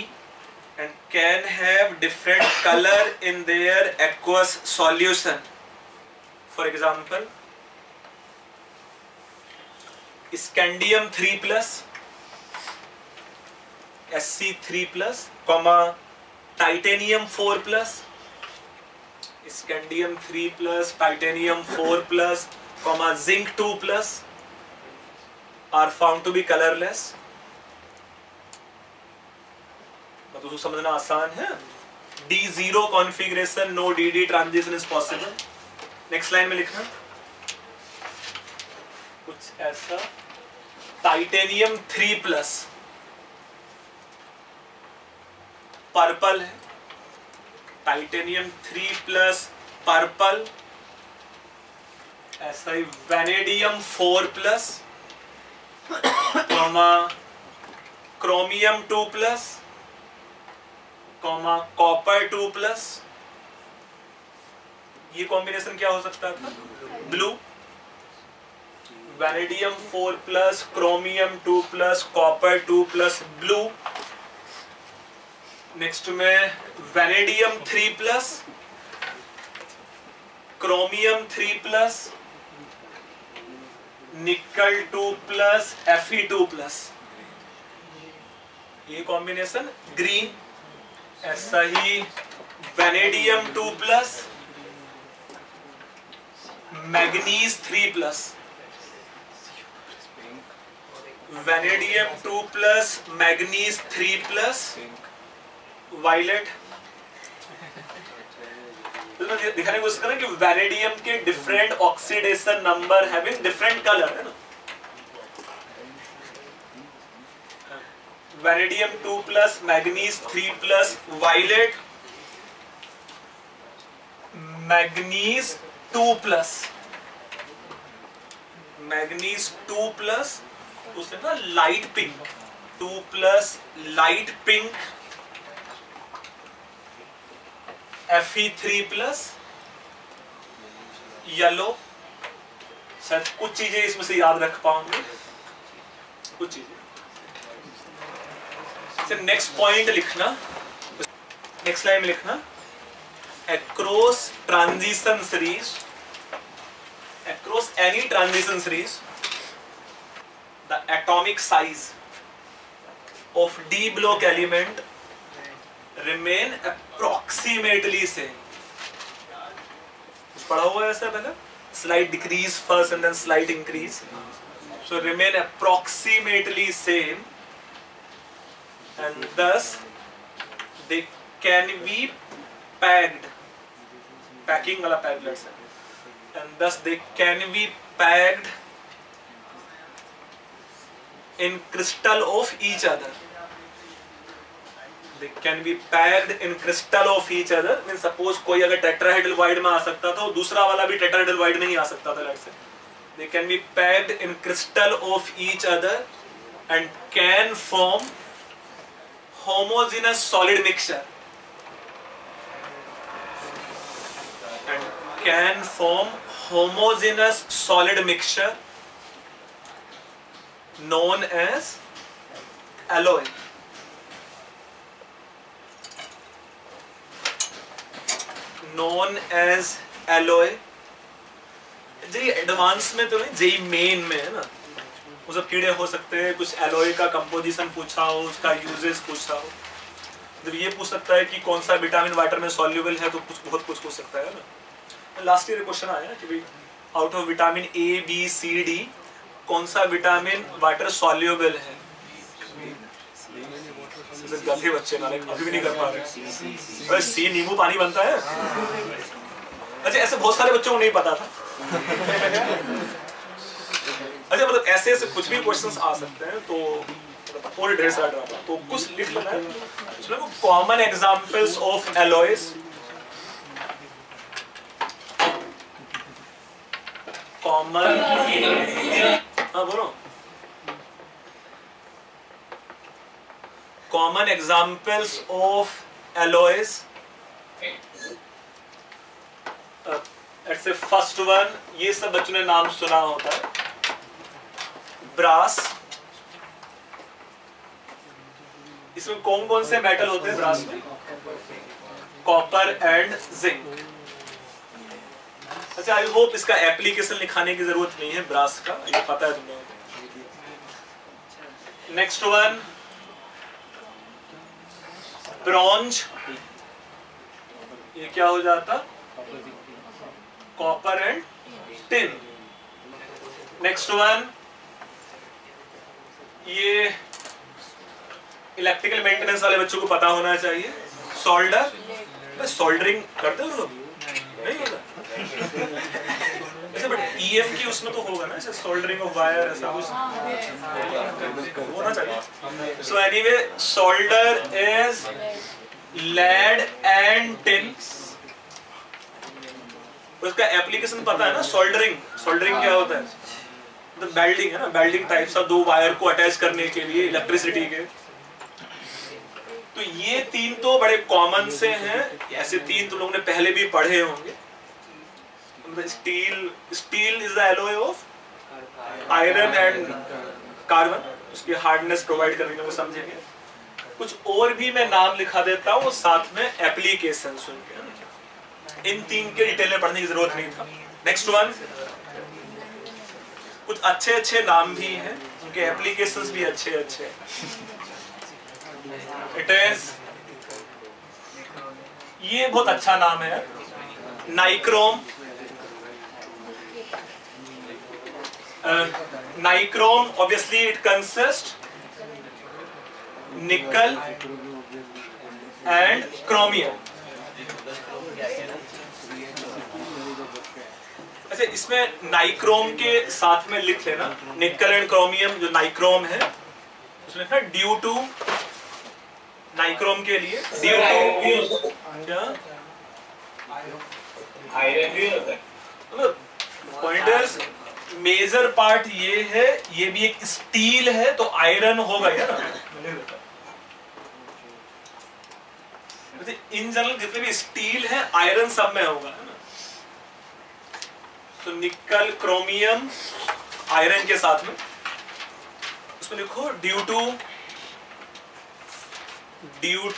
and can have different color in their aqueous solution. For example, scandium 3+, Sc3+, titanium 4+, scandium 3+, titanium 4+, zinc 2+ are found to be colorless. मतलब उसको समझना आसान है. D0 configuration, no DD transition is possible. Next line में लिखना कुछ ऐसा, titanium 3+ purple है, टाइटेनियम 3+ पर्पल. ऐसा ही वैनेडियम 4+, क्रोमियम 2+, कॉपर 2+. ये कॉम्बिनेशन क्या हो सकता था? Blue. Vanadium 4+, chromium 2+, copper 2+, blue. Next में वैनेडियम 3+, क्रोमियम 3+, निकल 2+, Fe2+। ये कॉम्बिनेशन ग्रीन। ऐसा ही vanadium 2+, manganese 3+, vanadium 2+, manganese 3+, violet. दिखाने की कोशिश करें कि वैनेडियम के different oxidation number having different colour है ना। Vanadium 2+, manganese 3+, violet, manganese 2+, manganese 2+, उसने ना light pink 2+, light pink, Fe3+, yellow. शायद कुछ चीजें इसमें से याद रख पाऊंगे, कुछ चीजें। नेक्स्ट पॉइंट लिखना, नेक्स्ट लाइन में लिखना, across transition series, across any transition series, the atomic size of d block element remain approximately same. पढ़ा हुआ है ऐसा पहले, slight decrease first and then slight increase, so remain approximately same, and thus they can be packed, packing वाला packed let's say, and thus they can be packed in crystal of each other. They can be packed in crystal of each other. Means suppose कोई अगर tetrahedral void में आ सकता था, दूसरा वाला भी tetrahedral void में ही आ सकता था let's say. They can be packed in crystal of each other and can form homogeneous solid mixture. And can form homogeneous solid mixture known as alloy. Known as alloy. Ji advance में तो नहीं, JEE main में है ना, वो सब कीड़े हो सकते हैं। कुछ एलॉय का कंपोजिशन पूछा हो, उसका यूजेस पूछा हो, जब ये पूछ सकता है कि कौन सा विटामिन वाटर में सॉल्युबल है, तो कुछ बहुत कुछ पूछ सकता है ना। लास्ट ईयर क्वेश्चन आया कि भाई out of vitamin A B C D कौन सा विटामिन वाटर सॉल्युबल है। गधे बच्चे ना, अभी भी नहीं कर पा रहे। सी नींबू पानी बनता है। अच्छा, ऐसे बहुत सारे बच्चों को नहीं पता था। अच्छा, मतलब ऐसे ऐसे कुछ भी क्वेश्चंस आ सकते हैं, तो और ढेर सारा ड्रामा, तो कुछ लिख लेना है उसमें। Common examples of alloys, common, हाँ बोलो, कॉमन एग्जांपल्स ऑफ एलॉयज। ऐसे फर्स्ट वन, ये सब बच्चों ने नाम सुना होता है, ब्रास। इसमें कौन कौन से मेटल होते हैं ब्रास में? Copper and zinc. अच्छा, आई होप इसका एप्लीकेशन लिखाने की जरूरत नहीं है ब्रास का, ये पता है तुम लोगों को। Next one, bronze. ये क्या हो जाता? Copper and tin. Next one, ये इलेक्ट्रिकल मेंटेनेंस वाले बच्चों को पता होना चाहिए, सोल्डर। सोल्डरिंग करते हो लोग? नहीं होता। ऐसे बट ईएफ की उसमें तो होगा ना, ऐसे सोल्डरिंग ऑफ वायर, ऐसा कुछ होना चाहिए। So anyway, solder is lead and tin. उसका एप्लीकेशन पता है ना, सोल्डरिंग। सोल्डरिंग क्या होता है? तो बेल्डिंग है ना, बेल्डिंग टाइप्स ऑफ दो वायर को अटैच करने के लिए इलेक्ट्रिसिटी के। तो ये तीन तो बड़े कॉमन से हैं, ऐसे तीन तो लोगों ने पहले भी पढ़े होंगे। Steel, steel is the alloy of iron and carbon, उसकी हार्डनेस प्रोवाइड करने को समझेंगे। कुछ और भी मैं नाम लिखा देता हूँ साथ में एप्लीकेशन सुनके, इन 3 के डिटेल में पढ़ने की जरूरत नहीं था। नेक्स्ट वन, कुछ अच्छे अच्छे नाम भी हैं, उनके एप्लीकेशंस भी अच्छे अच्छे। इट इज, ये बहुत अच्छा नाम है, nichrome. Nichrome obviously it consist निकल एंड क्रोमियम। अच्छा, इसमें नाइक्रोम के साथ में लिख लेना निकल एंड क्रोमियम। जो नाइक्रोम है उसमें लिखना ड्यू टू, नाइक्रोम के लिए ड्यू टू क्या आयरन भी होता है। पॉइंटर्स, मेजर पार्ट ये है, ये भी एक स्टील है तो आयरन होगा या ना। इन जनरल जितने भी स्टील है आयरन सब में होगा, है ना। तो निकल क्रोमियम आयरन के साथ में, उसमें लिखो due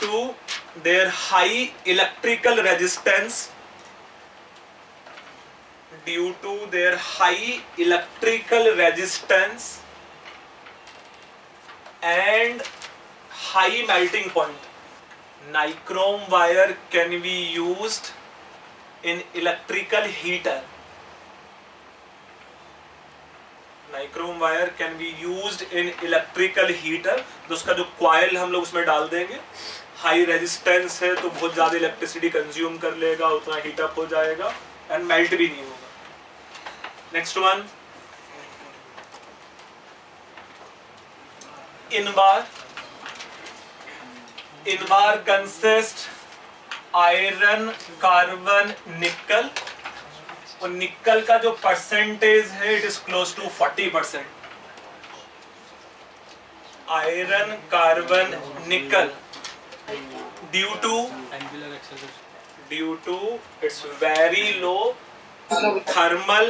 to their high electrical resistance, due to their high electrical resistance and high melting point, nichrome wire can be used in electrical heater. Nichrome wire can be used in electrical heater। तो उसका जो coil हम लोग उसमें डाल देंगे, high resistance है तो बहुत ज्यादा इलेक्ट्रिसिटी कंज्यूम कर लेगा, उतना हीटअप हो जाएगा एंड मेल्ट भी नहीं होगा। Next one, Invar. Invar consist iron, carbon, nickel, और निकल का जो परसेंटेज है it is close to 40%। Iron, carbon, nickel, due to its very low thermal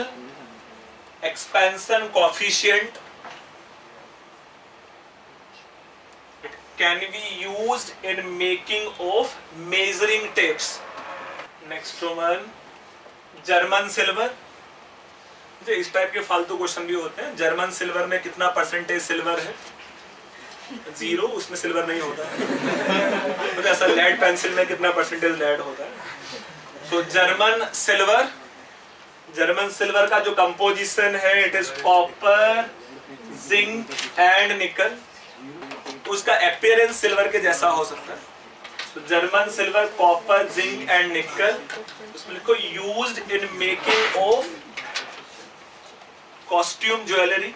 expansion coefficient, it can be used in making of measuring tapes. Next one, German silver. इस type के फालतू question भी होते हैं। German silver में कितना percentage silver है? 0, उसमें सिल्वर नहीं होता है। तो ऐसा लेड पेंसिल में कितना परसेंटेज लेड होता है? तो जर्मन सिल्वर का जो कंपोजिशन है it is copper, zinc and निकल। उसका अपीयरेंस सिल्वर के जैसा हो सकता है। तो German silver, copper, zinc and निकल, उसमें लिखो used in making of costume jewellery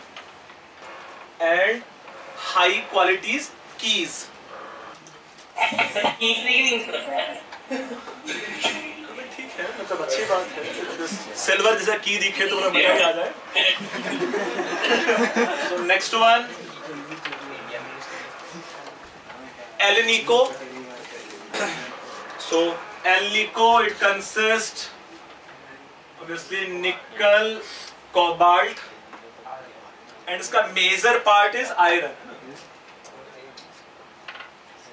and high qualities keys. ठीक है, मतलब अच्छी बात है। सिल्वर जैसा की दिखे तो मजा आ जाए। So next one, Alnico. So Alnico it consists obviously nickel, cobalt, and इसका major part is iron.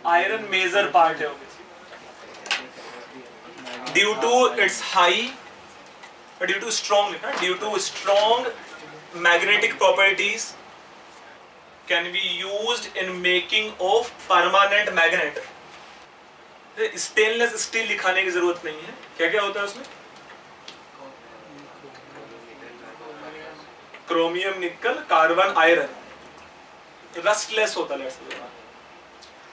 Iron major part है obviously. Due to its high, due to strong magnetic properties, can be used in making of permanent magnet. Stainless steel लिखाने की जरूरत नहीं है। क्या क्या होता है उसमें? क्रोमियम, निकल, कार्बन, आयरन, रस्टलेस होता है।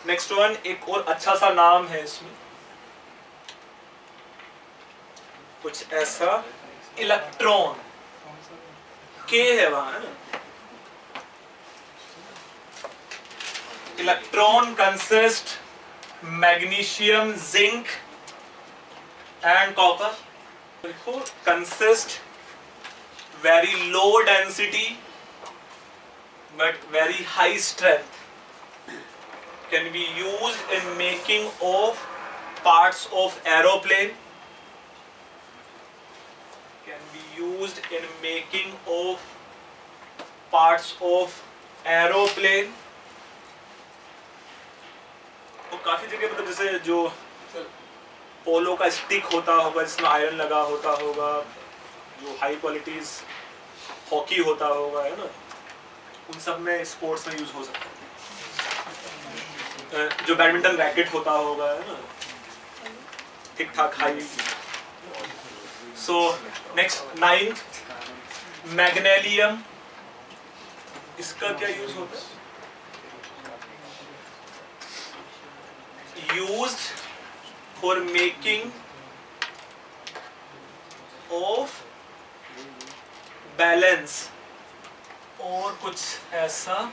नेक्स्ट वन, एक और अच्छा सा नाम है इसमें, कुछ ऐसा, इलेक्ट्रॉन। के है वहां, है ना। Electron consist magnesium, zinc and copper. देखो, consist very low density but very high strength, can be used in making of parts of aeroplane, can be used in making of parts of aeroplane. तो काफी जगह मतलब जैसे जो पोलो का stick होता होगा जिसमें आयरन लगा होता होगा, जो हाई क्वालिटीज हॉकी होता होगा, है ना, उन सब में स्पोर्ट्स में यूज हो सकता है। जो बैडमिंटन रैकेट होता होगा, है ना, ठीक ठाक हाई। So next 9th, मैग्नेलियम। इसका क्या यूज होता है? Used for making of balance और कुछ ऐसा।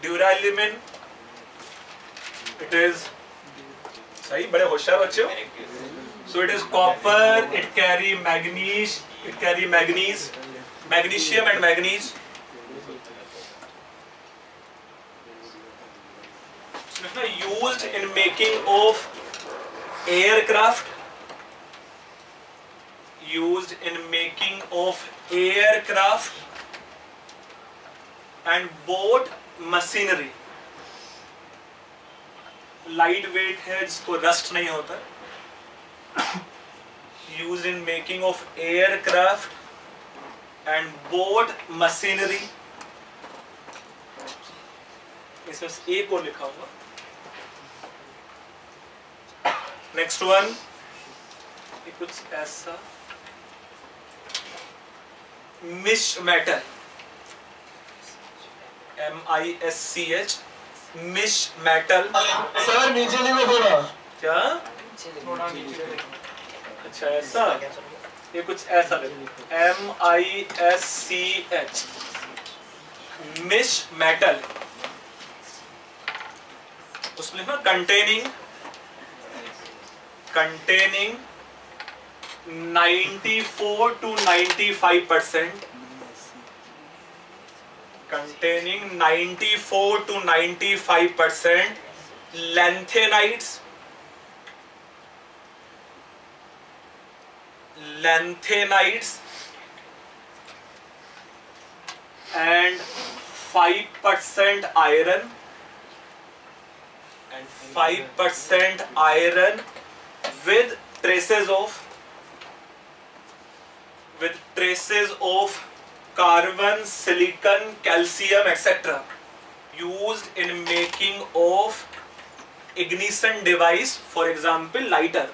ड्यूरालिमिन, इट इज सही, बड़े होशियार बच्चे हो। सो it is copper, it carry manganese, it carry manganese, magnesium and manganese. Used in making of aircraft, used in making of aircraft and boat machinery. Light weight है, जिसको रस्ट नहीं होता। Used in making of aircraft and boat machinery. इसमें एक और लिखा होगा। Next one, कुछ ऐसा। मिश मेटल, MISCH, मिश मेटल। सर नीचे लिखो थोड़ा। क्या? अच्छा ऐसा, ये कुछ ऐसा लिखो, MISCH, मिश मेटल। उसमें लिखना containing 94 to 95%, containing 94 to 95% lanthanides, and 5% iron, and 5% iron with traces of carbon, silicon, calcium, etc. used in making of ignition device, for example lighter.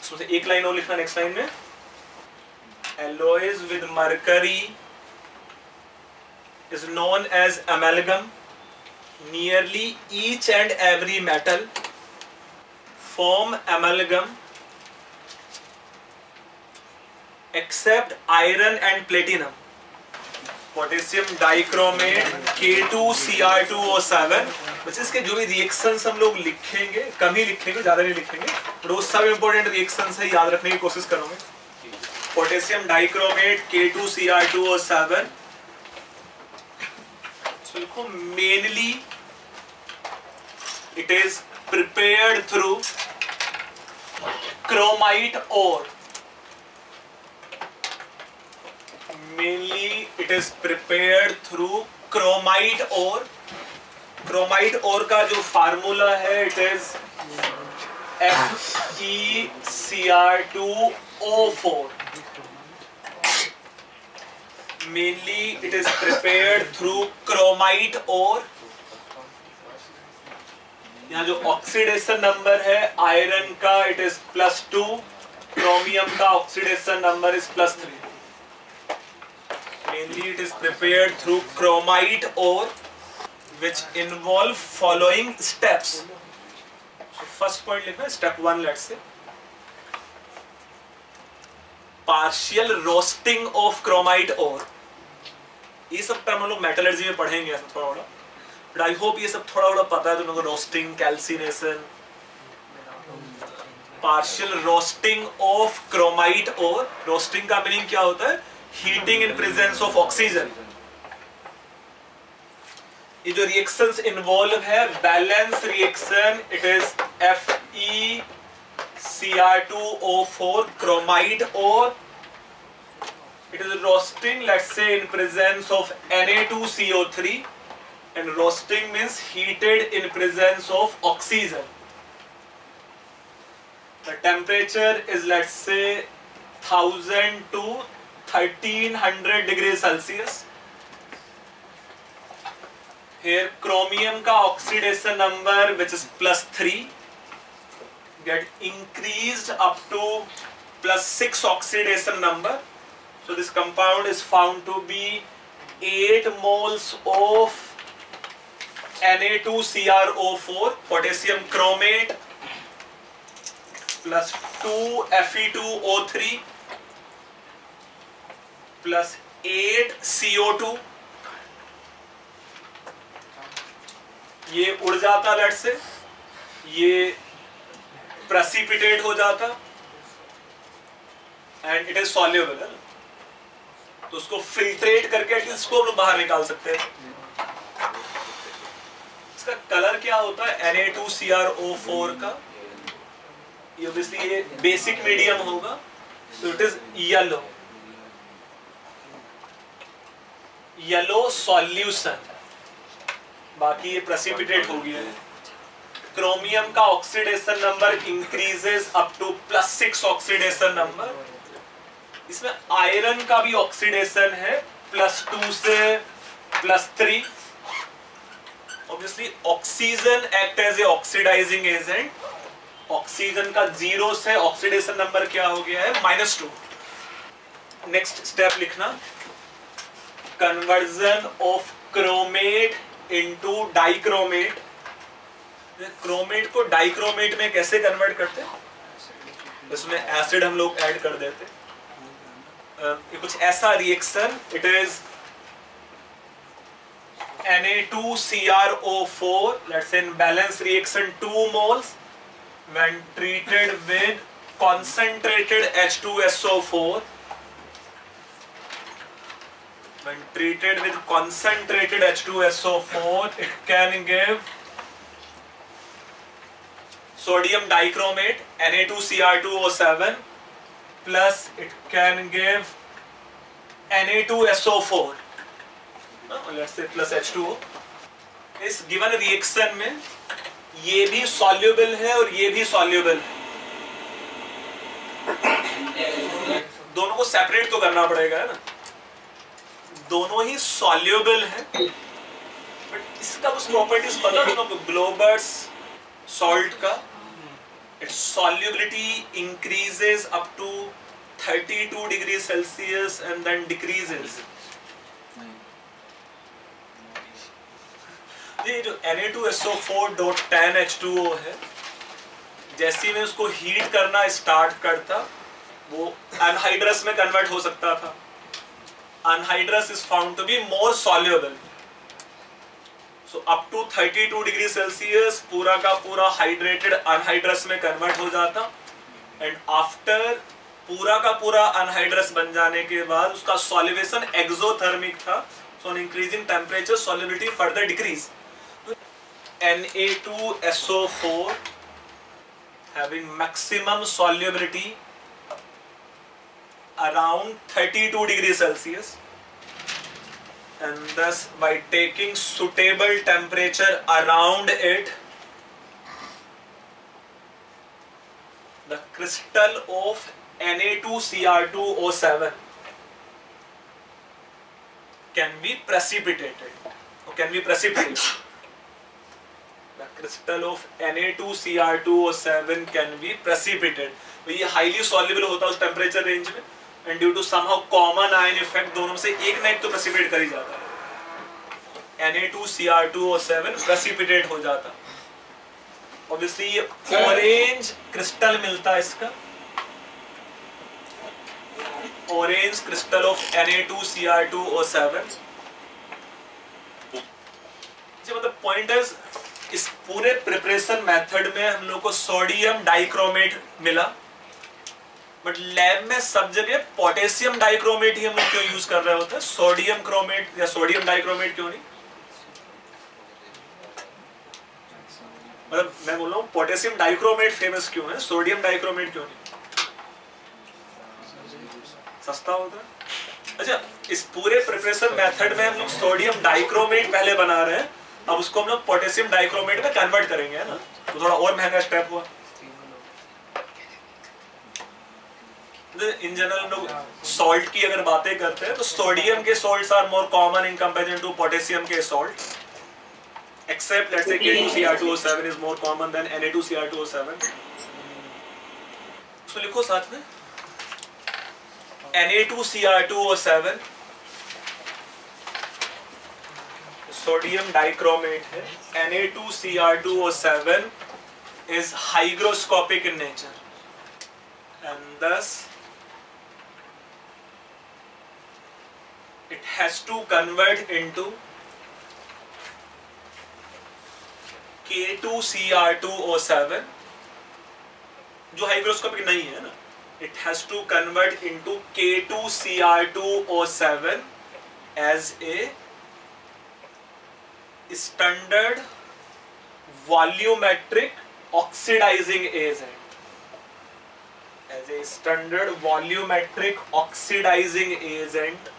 इसमें से एक लाइन और लिखना नेक्स्ट लाइन में। alloys with mercury is known as amalgam. Nearly each and every metal form amalgam except iron and platinum. Potassium dichromate K2Cr2O7। बस इसके जो भी रिएक्शंस हम लोग लिखेंगे, कम ही लिखेंगे, ज्यादा नहीं लिखेंगे, वो सब इंपॉर्टेंट रिएक्शंस है, याद रखने की कोशिश करोगे। पोटेशियम डाइक्रोमेट K2Cr2O7, लिखो mainly it is prepared through chromite ore. Mainly it is prepared through chromite ore. Chromite ore का जो फार्मूला है it is FeCr2O4. Mainly it is prepared through chromite ore. यहाँ जो ऑक्सीडेशन नंबर है iron का it is +2, chromium का oxidation number is +3. Mainly it is prepared through chromite ore, which involve following steps. So first point लिखना है, step 1 let's say. Partial roasting of chromite ore. ये सब term हम लोग metallurgy में पढ़ेंगे ऐसा थोड़ा थोड़ा, but I hope ये सब थोड़ा थोड़ा पता है तुम लोगों को। Roasting, calcination, partial roasting of chromite ore. Roasting का मीनिंग क्या होता है? Heating in presence of oxygen. ये जो रिएक्शंस इन्वॉल्व है, balance reaction, it is FeCr2O4 chromite, और it is roasting, let's say in presence of Na2CO3, and roasting means heated in presence of oxygen. The temperature is, let's say, 1000 to 1300 degrees Celsius. Here chromium ka oxidation number, which is +3, get increased up to +6 oxidation number. So this compound is found to be 8 moles of Na2CrO4, potassium chromate, plus 2 Fe2O3 plus 8 CO2. ये उड़ जाता late से, ये precipitate हो जाता, and it is soluble, तो उसको filtrate करके एटलीस्ट को हम लोग बाहर निकाल सकते हैं। इसका कलर क्या होता है Na2CrO4 का? ये ऑब्वियसली ये बेसिक मीडियम होगा, so it is yellow solution, बाकी ये प्रेसिपिटेट हो गया है। क्रोमियम का oxidation number increases up to +6 oxidation number. इसमें आयरन का भी ऑक्सीडेशन है +2 से +3। Obviously oxygen act as a oxidizing agent, oxygen का 0 से ऑक्सीडेशन नंबर क्या हो गया है -2। नेक्स्ट स्टेप लिखना, conversion of chromate into dichromate. Chromate को डाइक्रोमेट में कैसे कन्वर्ट करते हैं? इसमें एसिड हम लोग ऐड कर देते हैं, कुछ ऐसा reaction, it is Na2CrO4, let's say in balance reaction 2 moles when treated with concentrated H2SO4. When treated with concentrated H2SO4, it can give sodium dichromate Na2Cr2O7 plus it can give Na2SO4, let's say plus H2O. इस given reaction में ये भी soluble है और ये भी soluble है, दोनों को सेपरेट तो करना पड़ेगा, है ना? दोनों ही सॉल्युबल है, बट इसका कुछ प्रॉपर्टीज पता है तुमको? ग्लोबर्स सॉल्ट का its solubility increases up to 32 degrees Celsius and then decreases. ये जो Na2SO4.10H2O है, जैसे ही मैं उसको हीट करना स्टार्ट करता, वो अनहाइड्रस में कन्वर्ट हो सकता था। Anhydrous is found to be more soluble, so up to 32 degree Celsius पूरा का पूरा हाइड्रेटेड अनहाइड्रस में कन्वर्ट हो जाता, एंड आफ्टर पूरा का पूरा अनहाइड्रस बन जाने के बाद उसका सॉल्युशन एक्सोथर्मिक था, so on increasing temperature solubility further decrease. Na2SO4 having maximum solubility around 32 degrees Celsius, and thus by taking suitable temperature around it, the crystal of Na2Cr2O7 can be precipitated, or can be precipitated. The crystal of Na2Cr2O7 can be precipitated. तो ये highly soluble होता है उस temperature range में, and due to somehow common ion effect दोनों से एक ना एक तो precipitate कर ही जाता है। Na2Cr2O7 precipitate हो जाता। Obviously ये orange crystal मिलता है इसका, orange crystal of Na2Cr2O7। मतलब पॉइंट है, इस पूरे प्रिपरेशन मेथड में हम लोग को सोडियम डाइक्रोमेट मिला, बट लैब में सब जगह पोटेशियम डाइक्रोमेट ही हम लोग क्यों यूज कर रहे होते हैं? सोडियम क्रोमेट या सोडियम डाइक्रोमेट क्यों नहीं? मतलब मैं बोल रहा हूँ पोटेशियम डाइक्रोमेट फेमस क्यों है, सोडियम डाइक्रोमेट क्यों नहीं? सस्ता होता है। अच्छा, इस पूरे प्रिपरेशन मेथड में हम लोग सोडियम डाइक्रोमेट पहले बना रहे हैं, अब उसको हम लोग पोटेशियम डाइक्रोमेट में कन्वर्ट करेंगे, है ना, तो थोड़ा और महंगा स्टेप हुआ। इन जनरल हम लोग सॉल्ट की अगर बातें करते हैं तो सोडियम के salts are more common in comparison to potassium के salt, except let's say K2Cr2O7 is more common then Na2Cr2O7। तो लिखो साथ में Na2Cr2O7 सोडियम डाइक्रोमेट है। Na2Cr2O7 is hygroscopic in nature and thus it has to convert into K2Cr2O7 जो hygroscopic नहीं है ना, it has to convert into K2Cr2O7 as a standard volumetric oxidizing agent, as a standard volumetric oxidizing agent।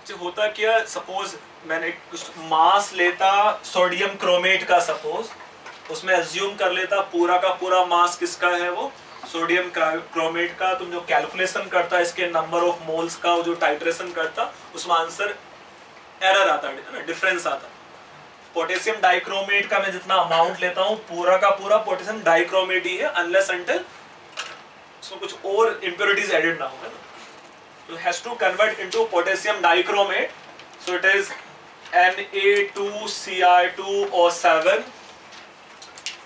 जो होता क्या, suppose मैंने मास लेता sodium chromate का, सपोज उसमें अज्यूम कर लेता पूरा का पूरा मास किसका है, वो सोडियम क्रोमेट का। तुम जो कैलकुलेशन करता इसके नंबर ऑफ मोल्स का, जो टाइट्रेशन करता, उसमें आंसर एरर आता है ना, डिफरेंस आता। पोटेशियम डाइक्रोमेट का मैं जितना अमाउंट लेता हूँ पूरा का पूरा पोटेशियम डाइक्रोमेट ही है, अनलेस अंटिल उसमें कुछ और इंप्योरिटीज एडेड ना हो, है ना। So has to convert into potassium dichromate, so it is Na2Cr2O7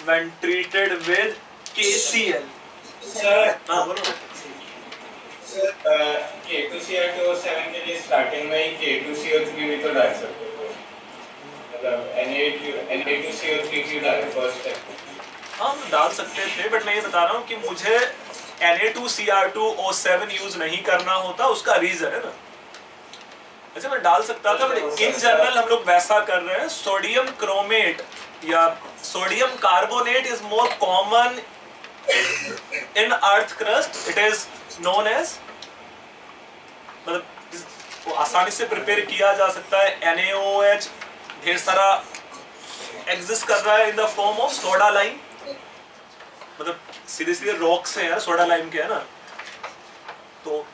when treated with KCl। Sir हाँ बोलो। K2Cr2O7 के लिए स्टार्टिंग में ही K2CO3 भी तो डाल सकते हो, मतलब Na2CO3 भी डाल फर्स्ट स्टेप। हाँ डाल सकते थे, बट मैं ये बता रहा हूँ कि मुझे Na2Cr2O7 यूज नहीं करना होता, उसका रीजन है ना। अच्छा मैं डाल सकता था, बट इन जनरल हम लोग वैसा कर रहे हैं। सोडियम क्रोमेट या sodium carbonate is more common in earth crust, it is known as, मतलब वो आसानी से प्रिपेयर किया जा सकता है। NaOH ढेर सारा एग्जिस्ट कर रहा है in the form of soda lime, मतलब सीधे सीधे रॉक्स हैं यार सोडा लाइम के, है ना। तो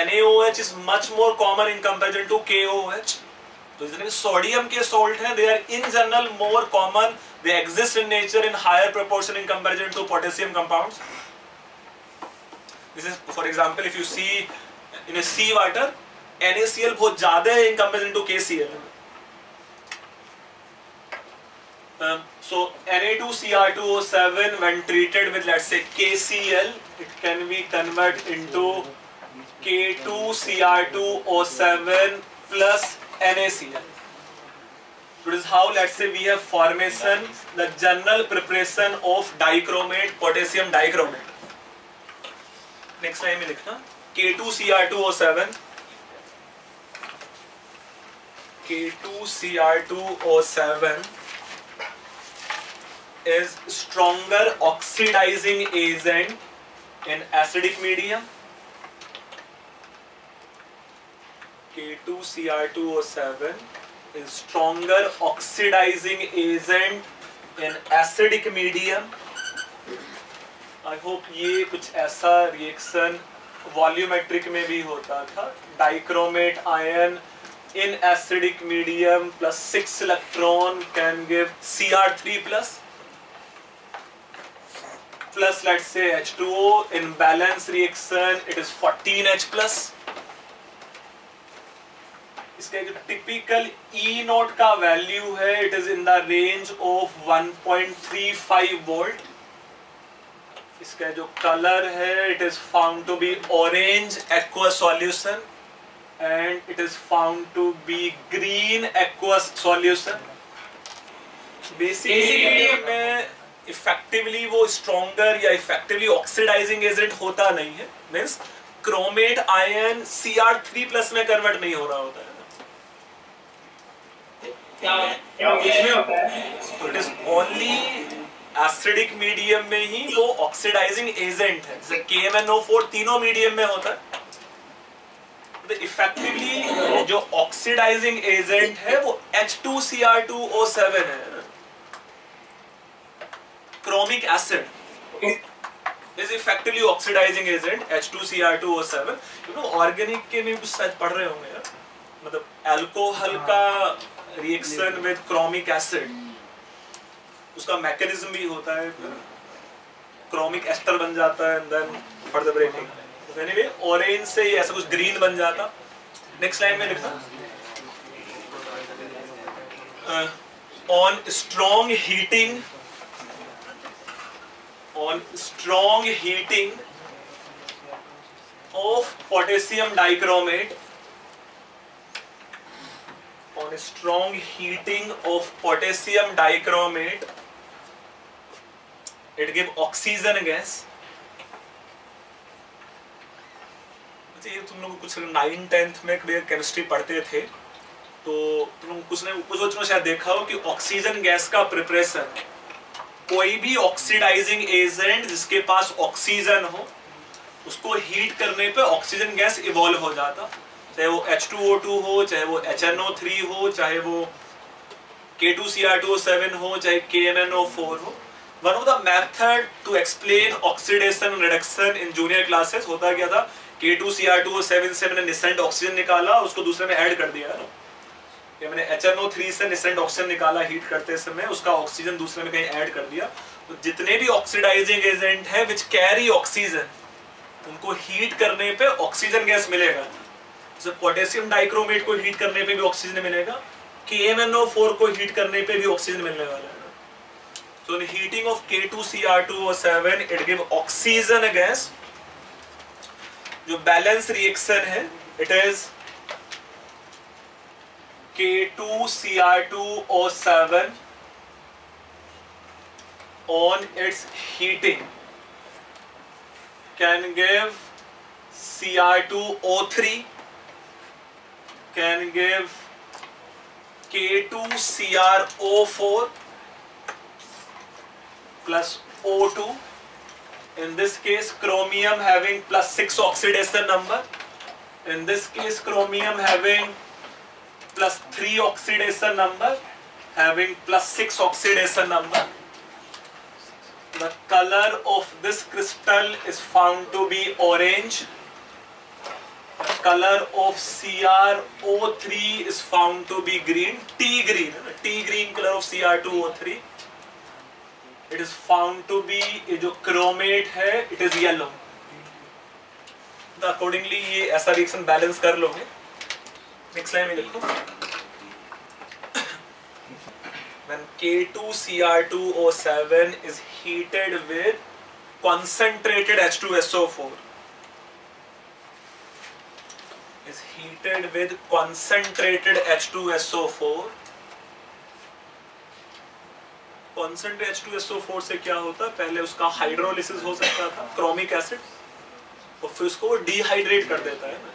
NaOH is much more common in comparison to KOH। तो जितने भी सोडियम के सॉल्ट हैं, they are in general more common, they exist in nature in higher proportion in comparison to potassium compounds. This is for example if you see in a sea water, NaCl बहुत ज्यादा है in comparison to KCl। So Na2Cr2O7 when treated with let's say KCl, it can be converted into K2Cr2O7 plus NaCl. This is how let's say we have formation, the general preparation of dichromate, potassium dichromate. Next time में लिखना K2Cr2O7 is stronger oxidizing agent in acidic medium. K2Cr2O7 is stronger oxidizing agent in acidic medium. I hope ये कुछ ऐसा reaction volumetric में भी होता था। Dichromate ion in acidic medium plus 6 electron can give Cr3 plus let's say H2O. In balance reaction it is 14H plus। इसका जो typical E0 का वैल्यू है, it is in the range of 1.35 volt। इसका जो colour है, it is found to be orange aqueous solution and it is found to be green aqueous solution। Basically में effectively वो stronger या effectively oxidizing agent होता नहीं है, means chromate ion Cr3 plus में कन्वर्ट नहीं हो रहा होता है। किसमें होता है? तो it is only acidic medium में ही वो ऑक्सीडाइजिंग एजेंट है, जैसे KMnO4 तीनों मीडियम में होता है। तो इफेक्टिवली जो ऑक्सीडाइजिंग एजेंट है वो H2Cr2O7 है। Chromic acid is effectively oxidizing agent H2Cr2O7। Organic के में भी शायद पढ़ रहे होंगे यार, मतलब अल्कोहल का रिएक्शन विद क्रोमिक एसिड, उसका मैकेनिज्म भी होता है, क्रोमिक एस्टर बन जाता है then for the breaking. Anyway orange से ही ऐसा कुछ ग्रीन बन जाता। नेक्स्ट लाइन में लिखना on strong heating of potassium dichromate, on strong heating of potassium dichromate, it give oxygen gas। ये तुम लोग कुछ 9th-10th में केमिस्ट्री पढ़ते थे, तो तुम लोग कुछ ने शायद देखा हो कि ऑक्सीजन गैस का प्रिपरेशन, कोई भी ऑक्सीडाइजिंग एजेंट जिसके पास ऑक्सीजन हो उसको हीट करने पे ऑक्सीजन गैस इवॉल्व हो जाता, चाहे वो H2O2 हो, चाहे वो HNO3 हो, चाहे वो K2Cr2O7 हो, चाहे KMnO4 हो। One of the method to explain oxidation reduction in junior classes होता क्या था, K2Cr2O7 से मैंने निसेंट ऑक्सीजन निकाला, उसको दूसरे में ऐड कर दिया ना, या मैंने HNO3 से निसेंट ऑक्सीजन निकाला हीट करते समय, उसका ऑक्सीजन दूसरे में कहीं ऐड कर दिया। तो जितने भी ऑक्सीडाइजिंग एजेंट है विच कैरी ऑक्सीजन, उनको हीट करने पे ऑक्सीजन गैस मिलेगा। जैसे पोटेशियम डाइक्रोमेट को हीट करने पे भी ऑक्सीजन मिलेगा, KMnO4 को हीट करने पे भी ऑक्सीजन मिलने वाला है। So in heating of K2Cr2O7 it give oxygen gas। जो बैलेंस रिएक्शन है it is K2Cr2O7 on its heating can give Cr2O3, can give K2CrO4 plus O2. In this case chromium having +6 oxidation number, in this case chromium having +3 oxidation number, having +6 oxidation number. The color of this crystal is found to be orange. The color of CrO3 is found to be green, tea green color of Cr2O3. It is found to be, ये जो chromate है it is yellow। तो accordingly ये ऐसा reaction balance कर लोगे। Next line में लिखो, when K2Cr2O7 is heated with concentrated H2SO4, is heated with concentrated H2SO4, concentrated H2SO4 से क्या होता है, पहले उसका हाइड्रोलिसिस हो सकता था क्रोमिक एसिड, और फिर उसको डिहाइड्रेट कर देता है ना।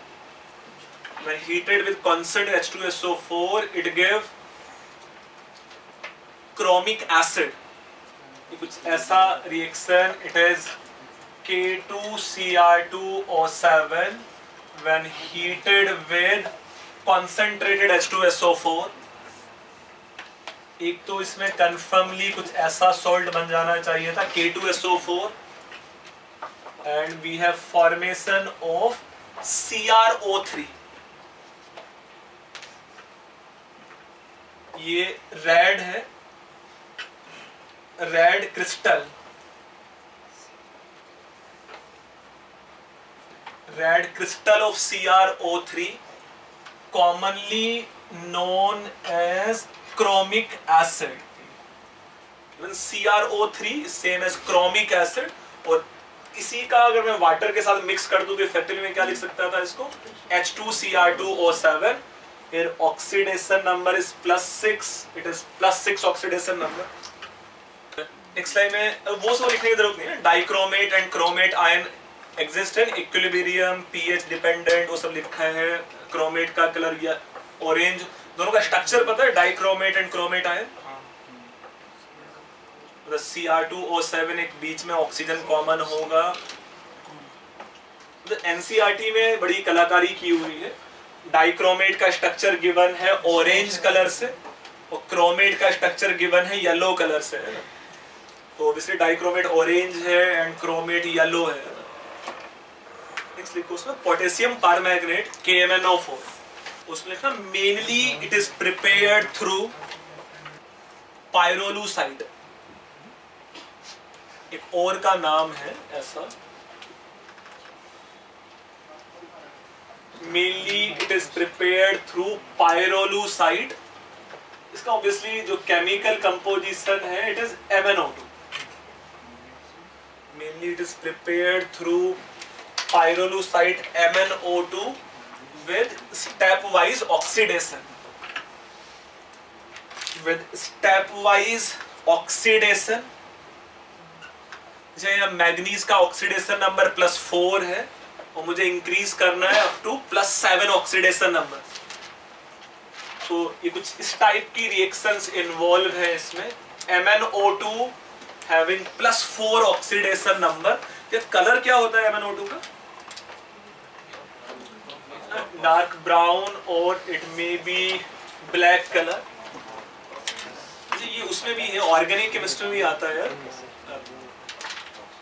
When heated with concentrated H2SO4 it give chromic acid, कुछ ऐसा reaction, it is K2Cr2O7 when heated with concentrated H2SO4। एक तो इसमें कन्फर्मली कुछ ऐसा सॉल्ट बन जाना चाहिए था K2SO4, and we have formation of CrO3। ये रेड है, red crystal, red crystal of CrO3 commonly known as chromic acid। CrO3 same as chromic acid, और इसी का अगर मैं वाटर के साथ मिक्स कर दूं तो इफेक्टिवली मैं क्या लिख सकता था इसको, H2Cr2O7। Here oxidation number is +6, it is +6 oxidation number। Next line में वो सब लिखने की जरूरत नहीं है, dichromate and chromate ion exist in equilibrium, pH dependent, वो सब लिखा है। क्रोमेट का कलर या ऑरेंज, दोनों का स्ट्रक्चर पता है, dichromate and chromate ion. Cr2O7 एक बीच में ऑक्सीजन कॉमन होगा। एनसीईआरटी में बड़ी कलाकारी की हुई है। डाइक्रोमेट का स्ट्रक्चर गिवन है ऑरेंज कलर से और क्रोमेट का स्ट्रक्चर गिवन है येलो कलर से, है ना। तो ऑब्वियसली डाइक्रोमेट ऑरेंज है एंड क्रोमेट येलो है। नेक्स्ट लिखो उसमें पोटेशियम परमैंगनेट KMnO4, उसमें लिखना mainly it is prepared through pyrolusite. एक और का नाम है ऐसा, mainly it is prepared through pyrolusite. इसका ऑब्वियसली जो केमिकल कंपोजिशन है it is MnO2। Mainly it is prepared through पायरोलूसाइड MnO2 with stepwise oxidation. With stepwise oxidation, जैसे मैग्नीज का ऑक्सीडेशन नंबर +4 है और मुझे इंक्रीज करना है अप टू +7 ऑक्सीडेशन नंबर। तो ये कुछ इस टाइप की रिएक्शंस इन्वॉल्व है इसमें। MnO2 having +4 oxidation number. ये कलर क्या होता है MnO2 का? डार्क ब्राउन और it may B black colour. ये उसमें भी है, ऑर्गेनिक केमिस्ट्री में आता है।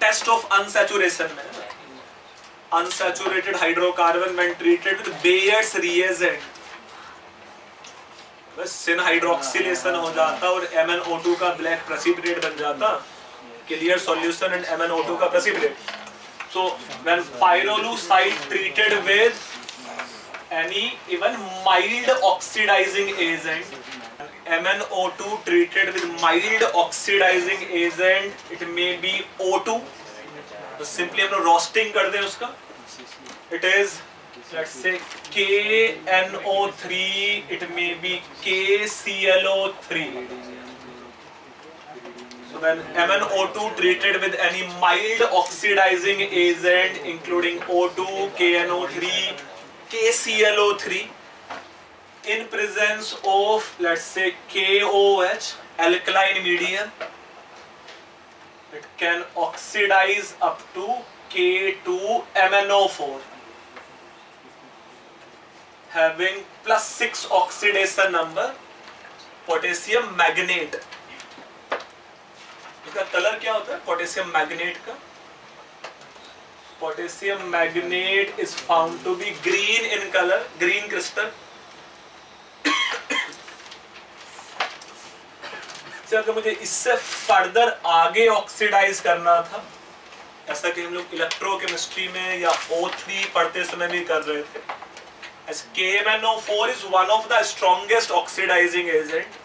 टेस्ट ऑफ अनसैचुरेशन में unsaturated hydrocarbon when treated with bears reagent, बस सिन हाइड्रोक्सिलेशन हो जाता और MnO2 का ब्लैक प्रेसिपिटेट बन जाता। क्लियर सॉल्यूशन एंड MnO2 का precipitate. So when pyrolusite treated with any even mild oxidizing agent, MnO2 treated with mild oxidizing agent, it may be O2। तो simply हम लोग रोस्टिंग कर दें उसका, it is let's say KNO3, it may be KClO3। So when MnO2 treated with any mild oxidizing agent including O2, KNO3, KClO3 in presence of let's say KOH, alkaline medium, it can oxidize up to K2MnO4 having +6 oxidation number, potassium magnet. इसका colour क्या होता है potassium magnet का? Potassium magnate is found to be green in color, green crystal। अगर मुझे इससे further आगे oxidise करना था, ऐसा कि हम लोग इलेक्ट्रोकेमिस्ट्री में या O3 पढ़ते समय भी कर रहे थे, as KMnO4 is one of the strongest oxidizing agent,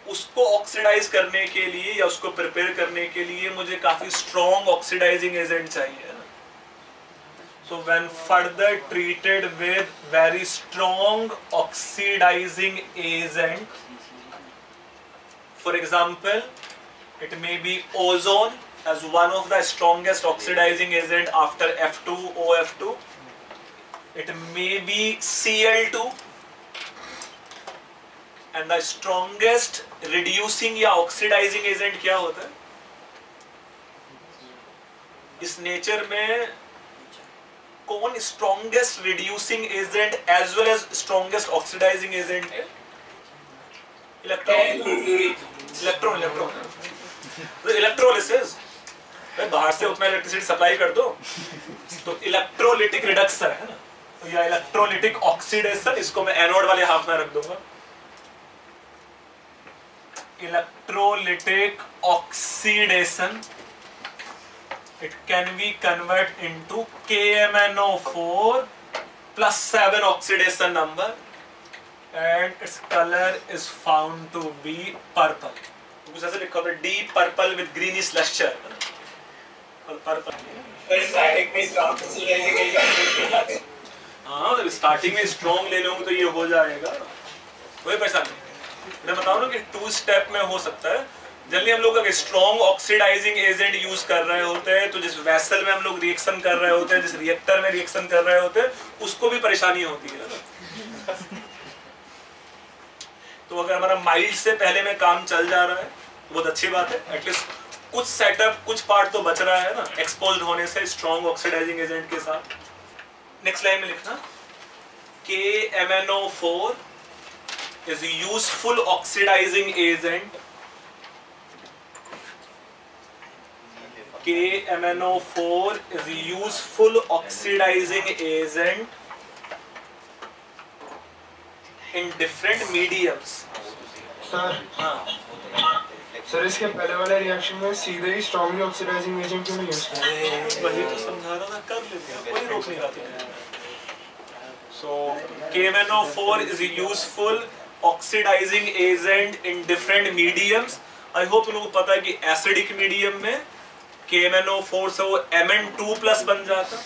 उसको ऑक्सीडाइज करने के लिए या उसको प्रिपेयर करने के लिए मुझे काफी स्ट्रॉन्ग ऑक्सीडाइजिंग एजेंट चाहिए। So when further treated with very strong oxidizing agent, for example it may be ozone as one of the strongest oxidizing agent after F2OF2, it may be Cl2, and the strongest reducing या oxidizing agent क्या होता है इस nature में? कौन strongest reducing agent as well as strongest oxidizing agent है? Electron. तो electrolysis, बाहर से उतना इलेक्ट्रिसिटी सप्लाई कर दो तो इलेक्ट्रोलिटिक रिडक्शन है ना, तो या इलेक्ट्रोलिटिक ऑक्सीडेशन, इसको मैं एनोड वाले हाफ में रख दूंगा। Electrolytic oxidation, it can be converted into KMnO4 +7 oxidation number and its color is found to be purple। कुछ ऐसे लिखा होता है deep purple with greenish luster, purple। Starting में स्ट्रॉन्ग ले, हाँ स्टार्टिंग में स्ट्रॉन्ग ले लूंगा तो ये हो जाएगा, कोई परेशानी नहीं। मैं बताऊं ना कि 2 स्टेप में हो सकता है। जनरली हम लोग अगर स्ट्रॉन्ग ऑक्सीडाइजिंग एजेंट यूज कर रहे होते हैं तो जिस वेसल में हम लोग रिएक्शन कर रहे होते हैं, जिस रिएक्टर में रिएक्शन कर रहे होते हैं, उसको भी परेशानी होती है ना। तो अगर हमारा माइल्ड से पहले में काम चल जा रहा है तो बहुत अच्छी बात है, एटलीस्ट कुछ सेटअप कुछ पार्ट तो बच रहा है ना एक्सपोज्ड होने से स्ट्रॉन्ग ऑक्सीडाइजिंग एजेंट के साथ। नेक्स्ट लाइन में लिखना KMnO4 is a useful oxidizing agent. KMnO4 is a useful oxidizing agent in different mediums. Sir sir इसके पहले वाले रिएक्शन में सीधे ही स्ट्रॉन्गली ऑक्सीडाइजिंग एजेंट क्यों नहीं यूज कर रहे? वही तो समझा रहा था, कर लेते हैं, कोई रोक नहीं रहा था। So KMnO4 is a useful oxidizing agent in different mediums. I hope तुम लोगों को पता है कि एसिडिक मीडियम में KMnO4 से वो Mn2+ बन जाता,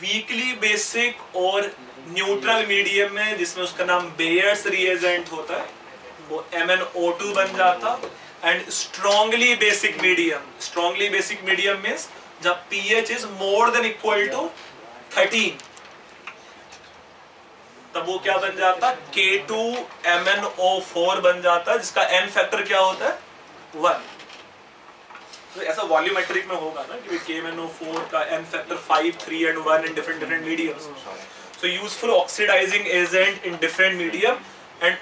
वीकली बेसिक और न्यूट्रल मीडियम में जिसमें उसका नाम बेयर्स रिएजेंट होता है वो MnO2 बन जाता, and strongly basic medium means जब pH is more than equal to 13 तब वो क्या बन जाता, K2MnO4 बन जाता, जिसका N फैक्टर क्या होता है 1। तो ऐसा वॉल्यूमेट्रिक में होगा ना कि KMnO4 का N factor 5, 3 and 1 in different mediums. So useful oxidizing agent in different medium, and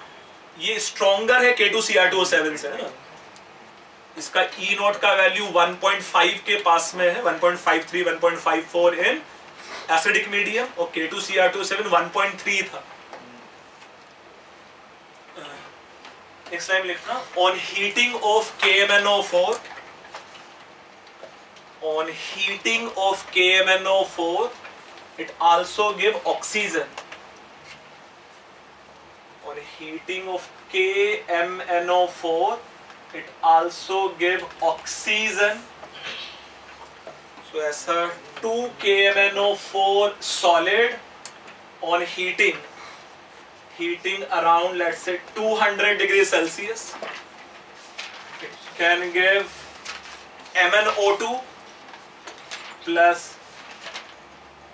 ये स्ट्रॉन्गर है K2Cr2O7 से, है ना। इसका E0 का वैल्यू 1.5 के पास में है, 1.53, 1.54 इन एसिडिक मीडियम, और K2Cr2O7 1.3 था। नेक्स्ट टाइम लिखना on heating of KMnO4, on heating of KMnO4 it also give oxygen. On heating of KMnO4 it also give oxygen. So ऐसा 2 KMnO4 solid on heating around let's say 200 degrees Celsius it can give MnO2 plus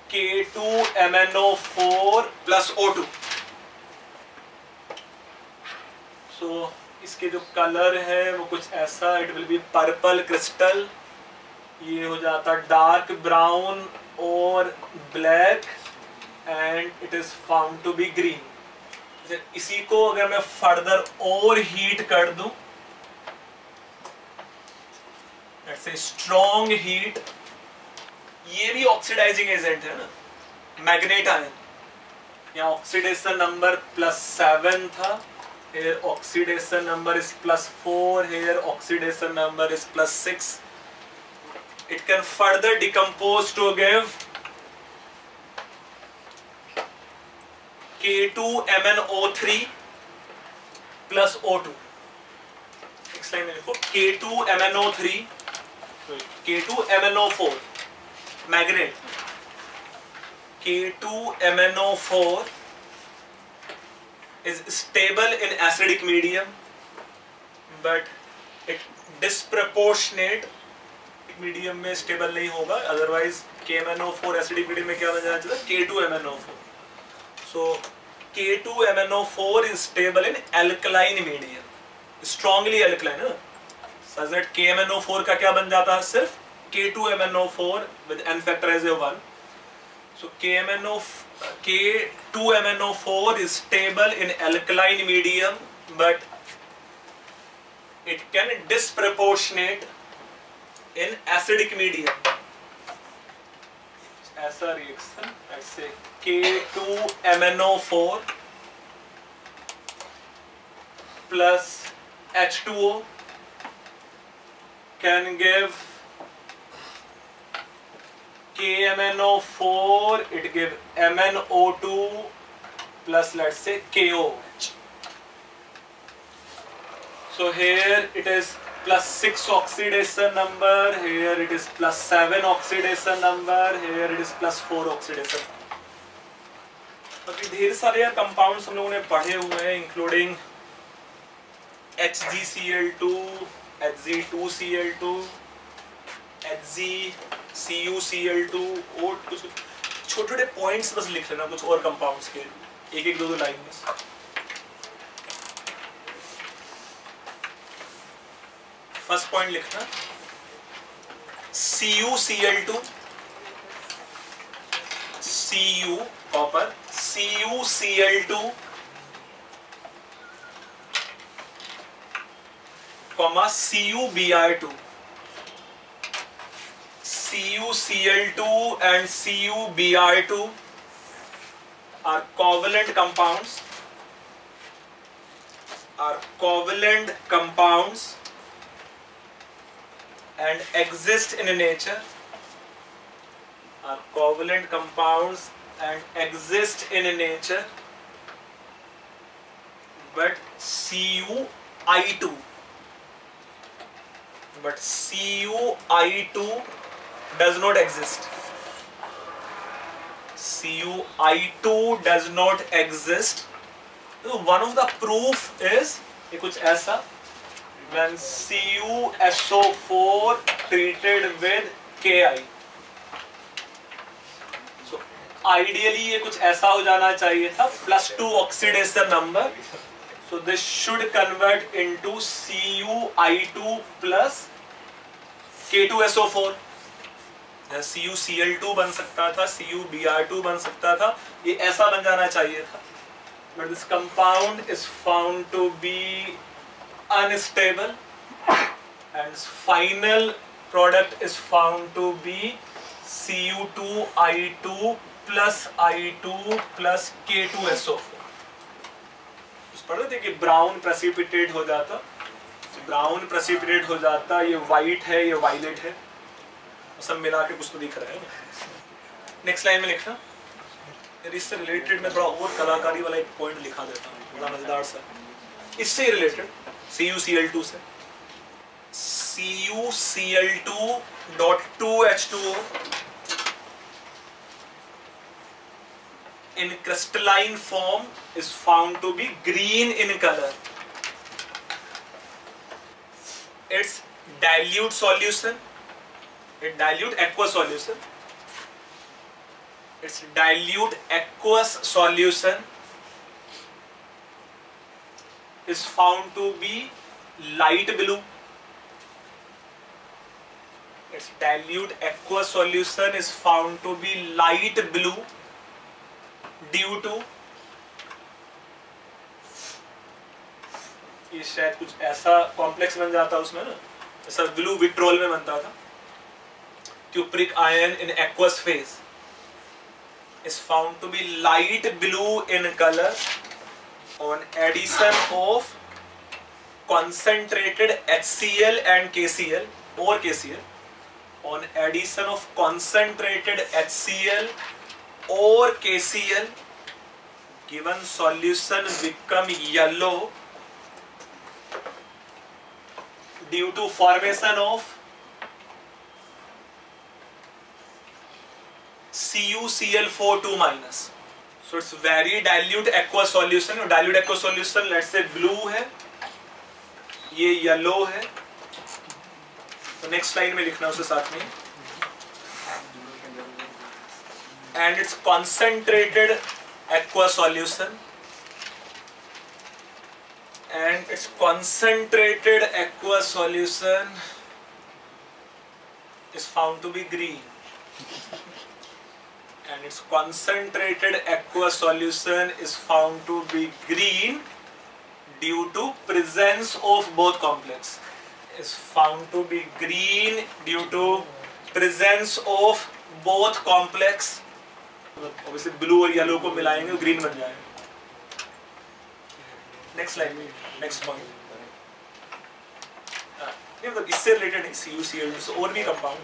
K2MnO4 plus O2. So इसके जो colour है वो कुछ ऐसा, it will be purple crystal, ये हो जाता डार्क ब्राउन और black, and it is found to be green. इसी को अगर मैं फर्दर और हीट कर दूं, लेट्स से स्ट्रॉन्ग हीट, ये भी ऑक्सीडाइजिंग एजेंट है ना, मैग्नेट आयन। यहाँ ऑक्सीडेशन नंबर +7 था, here oxidation number is +4, here oxidation number is +6. It can further decompose to give K2MnO3 plus O2. Next line में लिखो K2MnO3, K2MnO4 magnet, K2MnO4 is stable in acidic medium but it disproportionate medium में stable नहीं होगा, otherwise KMnO4 acidic medium में क्या बन जाना चाहिए K2MnO4. So K2MnO4 is stable in alkaline medium, strongly alkaline है, such that KMnO4 का क्या बन जाता है सिर्फ K2MnO4 with N factor as a 1. So K2MnO4 is stable in alkaline medium but it can disproportionate in acidic medium. ऐसा reaction, let's say K2MnO4 plus H2O can give KMnO4, it give MnO2 plus let's say KOH. So here it is +6 oxidation number, here it is +7 oxidation number, here it is +4 oxidation. बाकी ढेर सारे यार compounds हम लोगों ने पढ़े हुए हैं, इंक्लूडिंग HgCl2, Hg2Cl2, HgCuCl2, और कुछ छोटे छोटे पॉइंट्स बस लिख लेना कुछ और कंपाउंड्स के, एक एक दो लाइन में। फर्स्ट पॉइंट लिखना CuCl2 Cu copper CuCl2 comma CuBr2 CuCl2 and CuBr2 are covalent compounds and exist in nature but CuI2 does not exist. CuI2 does not exist. So one of the proof is ये कुछ ऐसा when CuSO4 treated with Ki. So ideally ये कुछ ऐसा हो जाना चाहिए था +2 oxidation number. So this should convert into CuI2 plus K2SO4. CuCl2 बन सकता था, CuBr2 बन सकता था, ये ऐसा बन जाना चाहिए था. But this compound is found to be unstable and its final product is found to be Cu2I2 plus I2 plus K2SO4. पढ़ रहे थे कि ब्राउन प्रेसिपिटेट हो जाता, ये वाइट है, ये वायलेट है, सब मिला के कुछ तो दिख रहा है. नेक्स्ट लाइन में लिखना, इससे रिलेटेड मैं थोड़ा और कलाकारी वाला एक पॉइंट लिखा देता हूँ, बड़ा मजेदार सा. इससे रिलेटेड CuCl2 से CuCl2.2H2O in crystalline form is found to be green in color. Its dilute solution, dilute aqueous solution is found to be light blue. Its dilute aqueous solution is found to be light blue due to, ये शायद कुछ ऐसा complex बन जाता उसमें ना, ऐसा blue vitriol में बनता था. Cupric ion in aqueous phase is found to be light blue in color on addition of concentrated HCl and KCl or KCl. On addition of concentrated HCl or KCl, given solution become yellow due to formation of CuCl4 2-. So it's very dilute aqueous solution. Dilute aqueous solution, let's say blue है, ये yellow है. तो next slide में लिखना उसके साथ में. And its concentrated aqueous solution is found to be green. And its concentrated aqueous solution is found to be green due to presence of both complex. Is found to be green due to presence of both complex. Obviously blue और yellow को मिलाएंगे तो green बन जाएगा. Next slide, next point. ये मतलब इससे related है CuCl2 से और भी compound.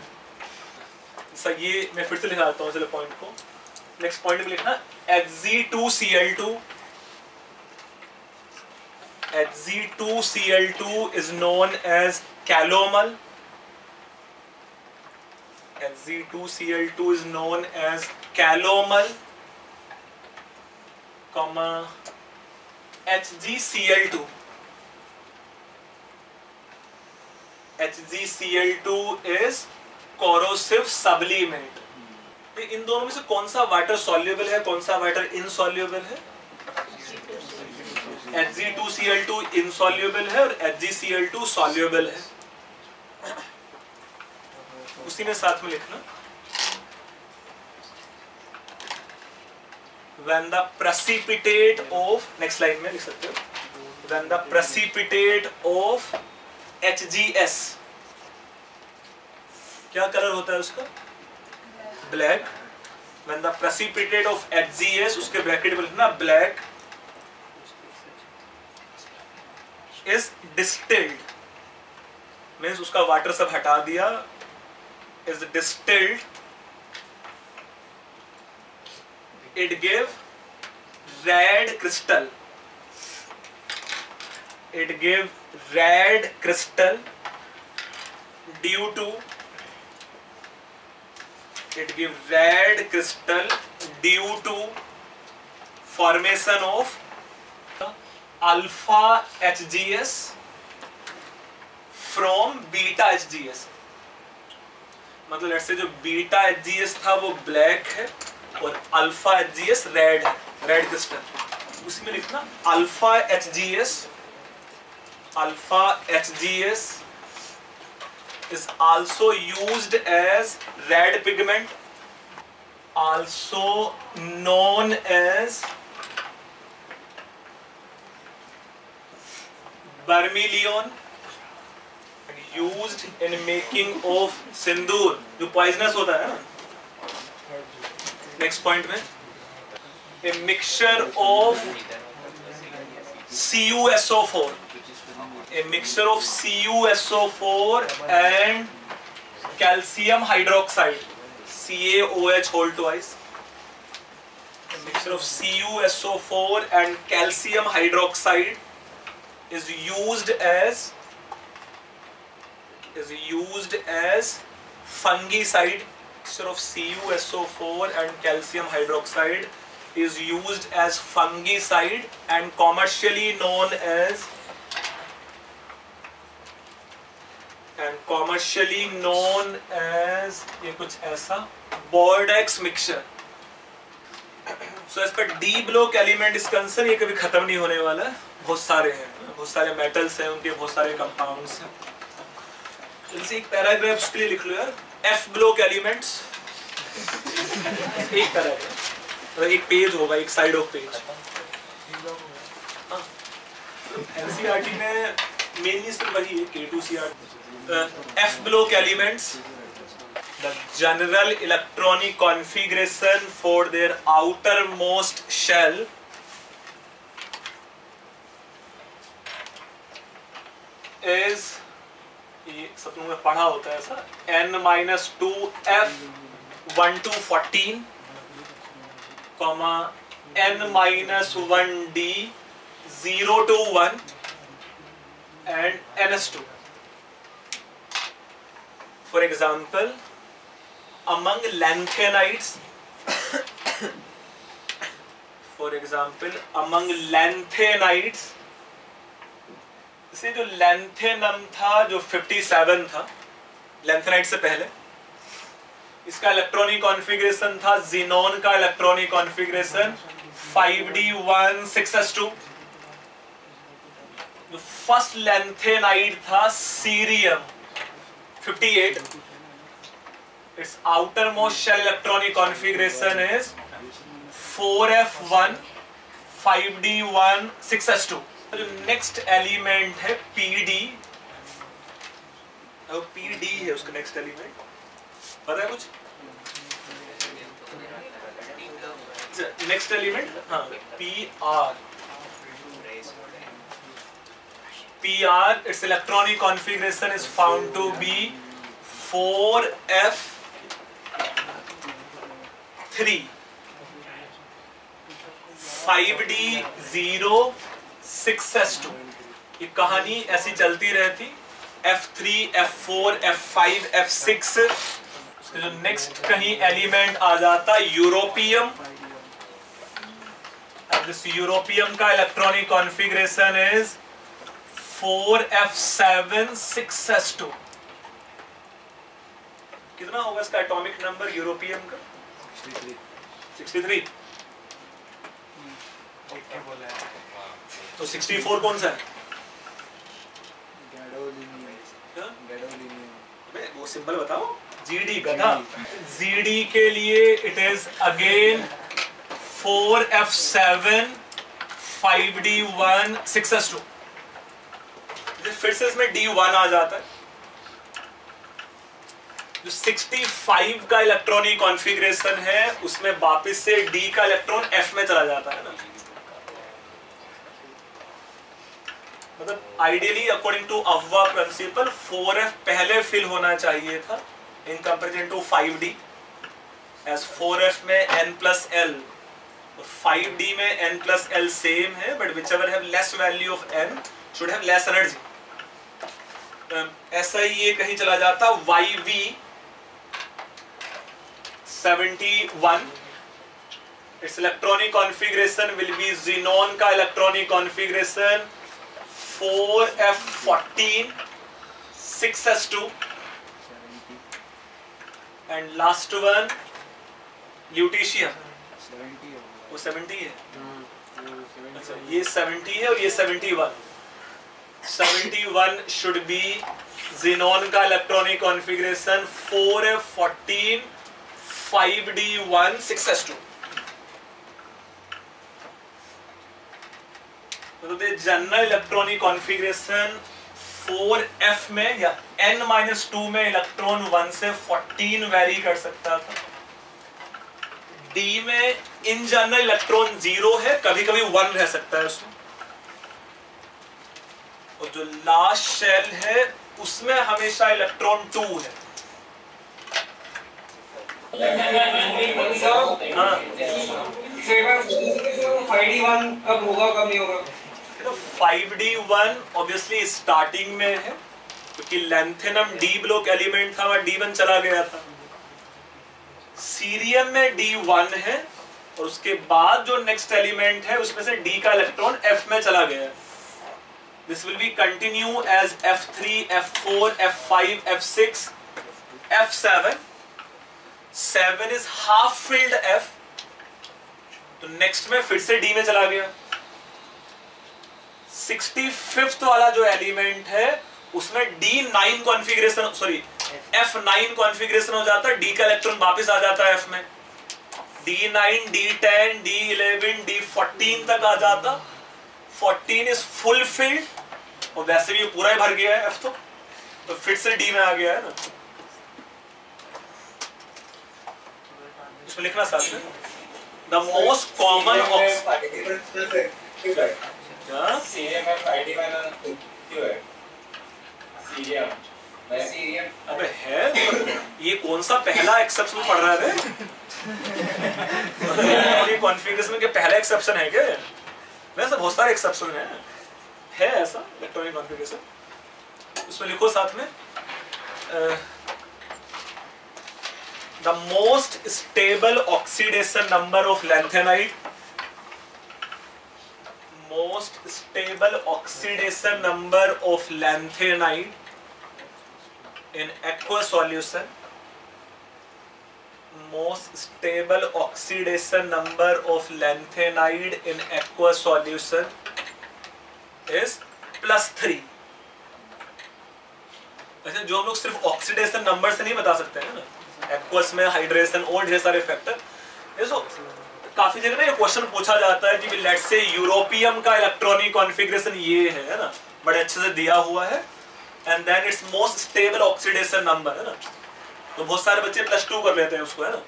सर ये मैं फिर से लिखाता हूँ चलो पॉइंट को. नेक्स्ट पॉइंट में लिखना Hg2Cl2 is known as calomel. Hg2Cl2 is known as calomel, comma HgCl2. HgCl2 is corrosive sublimate. इन दोनों में से कौन सा वाटर सॉल्युबल है, कौन सा वाटर इनसॉल्युबल है? Hg2Cl2 इनसॉल्युबल है और HgCl2 सॉल्युबल है. उसी में साथ में लिखना when the precipitate of, next line में लिख सकते हो, when the precipitate of HGS, क्या कलर होता है उसका? Black. when the precipitate of HGS, उसके ब्रैकेट में लिखना ब्लैक, is distilled, means उसका वाटर सब हटा दिया, is distilled, it gave red crystal, it gave red crystal due to, it gave red crystal due to formation of alpha HGS from beta HGS. मतलब ऐसे जो beta HGS था वो black है और अल्फा HGS रेड है, red crystal. उसमें लिखना alpha HGS, alpha HGS is also used as red pigment, also known as vermilion, used in making of सिंदूर, जो पॉइजनस होता है ना. नेक्स्ट पॉइंट में a mixture of CuSO4, a mixture of CuSO4 and calcium hydroxide, CaOH whole twice, a mixture of CuSO4 and calcium hydroxide is used as fungicide. Mixture of CuSO4 and calcium hydroxide is used as fungicide and commercially known as ये कुछ ऐसा Bordeaux mixture. So as per D block element is concerned, ये कभी खत्म नहीं होने वाला है. बहुत सारे हैं, बहुत सारे मेटल्स हैं, उनके बहुत सारे कंपाउंड्स हैं. इनसे एक पैराग्राफ उसके लिए लिख लो यार. F ब्लॉक एलिमेंट्स, एक पैराग्राफ, एक पेज होगा, एक साइड ऑफ पेज. एनसीईआरटी में मेनली सिर्फ वही है, K2CR. F block elements, the general electronic configuration for their outermost shell is, ये सब लोगों में पढ़ा होता है ऐसा, N-2F1214, N-1D021 and NS2. For example, among lanthanides, इसे जो लैंथेनम था, जो 57 था, लैंथेनाइट से पहले, इसका इलेक्ट्रॉनिक कॉन्फ़िगरेशन था, ज़ीनोन का इलेक्ट्रॉनिक कॉन्फ़िगरेशन 5D16S2. जो फर्स्ट लैंथेनाइट था cerium 58, its outermost shell electronic configuration is 4F1 5D1 6S2. जो नेक्स्ट एलिमेंट है PD, PD है उसका नेक्स्ट एलिमेंट, पता है कुछ? नेक्स्ट एलिमेंट हाँ PR. PR, its electronic configuration is found to be 4F3 5D06S2. ये कहानी ऐसी चलती रहती, F3, F4, F5, F6. उसके जो नेक्स्ट कहीं एलिमेंट आ जाता यूरोपियम, and this यूरोपियम का electronic configuration is 4F7 6S2. कितना होगा इसका एटॉमिक नंबर यूरोपियम का? 63. तो 64 कौन सा है? गैडोलिनियम. वो सिंबल बताओ. G GD गधा। ZD के लिए it is again 4F7 5D1 6S2। फिर से इसमें D1 आ जाता है। जो 65 का इलेक्ट्रॉनिक कॉन्फ़िगरेशन है उसमें वापस से D का इलेक्ट्रॉन F में चला जाता है ना। मतलब ideally according to Aufbau principle 4F पहले फिल होना चाहिए था इन comparison to 5D, as 4F में N+L और 5D में N+L सेम है, but whichever have less value of N should have less energy। ऐसा ही ये कहीं चला जाता YV 71, its electronic configuration will be xenon का electronic configuration 4F14 6S2 and last one lutetium वो 70 है। अच्छा ये 70 है और ये 71 should be xenon का electronic configuration 4F14 5D1 6S2। तो जनरल इलेक्ट्रॉनिक कॉन्फ़िगरेशन 4F में या N-2 में इलेक्ट्रॉन 1 से 14 वेरी कर सकता था। D में इन जनरल इलेक्ट्रॉन 0 है, कभी कभी 1 रह सकता है उसमें। और जो लास्ट शेल है उसमें हमेशा इलेक्ट्रॉन 2 है। हाँ 5D1 कब होगा कब नहीं होगा? तो 5D1 ऑब्वियसली स्टार्टिंग में है क्योंकि लैंथेनम D ब्लॉक एलिमेंट था वह D1 चला गया था। सीरियम में D1 है और उसके बाद जो नेक्स्ट एलिमेंट है उसमें से D का इलेक्ट्रॉन F में चला गया है। This will be continue as F3, F4, F5, F6, F7. 7 is half filled F, तो नेक्स्ट में फिर से D में चला गया। 65th वाला जो एलिमेंट है उसमें D9 configuration sorry F9 configuration हो जाता है, D का इलेक्ट्रॉन वापस आ जाता है F में। D9, D10, D11, D14 तक आ जाता। 14 इज फुल फील्ड और वैसे भी पूरा ही भर गया है F तो फिर से D में आ गया है ना। इसमें लिखना साथ में द मोस्ट कॉमन अबे है ये कौन सा पहला एक्सेप्शन पढ़ रहा है ये कॉन्फ़िगरेशन के पहला एक्सेप्शन है क्या? वैसे बहुत सारे एक्सेप्शन है ऐसा इलेक्ट्रॉनिक कॉन्फ़िगरेशन। उसमें लिखो साथ में the most stable oxidation number of lanthanide, most stable oxidation number of lanthanide in aqueous solution, most stable oxidation number of lanthanide in aqueous solution is +3। वैसे जो हम लोग सिर्फ ऑक्सीडेशन नंबर से नहीं बता सकते हैं ना, एक्वस में हाइड्रेशन और ढेर सारे फैक्टर। काफी जगह ना ये क्वेश्चन पूछा जाता है कि लेट्स से यूरोपियम का इलेक्ट्रॉनिक कॉन्फ़िगरेशन ये है ना, बड़े अच्छे से दिया हुआ है and then it's most stable oxidation number है ना। तो बहुत सारे बच्चे +2 कर लेते हैं उसको है ना,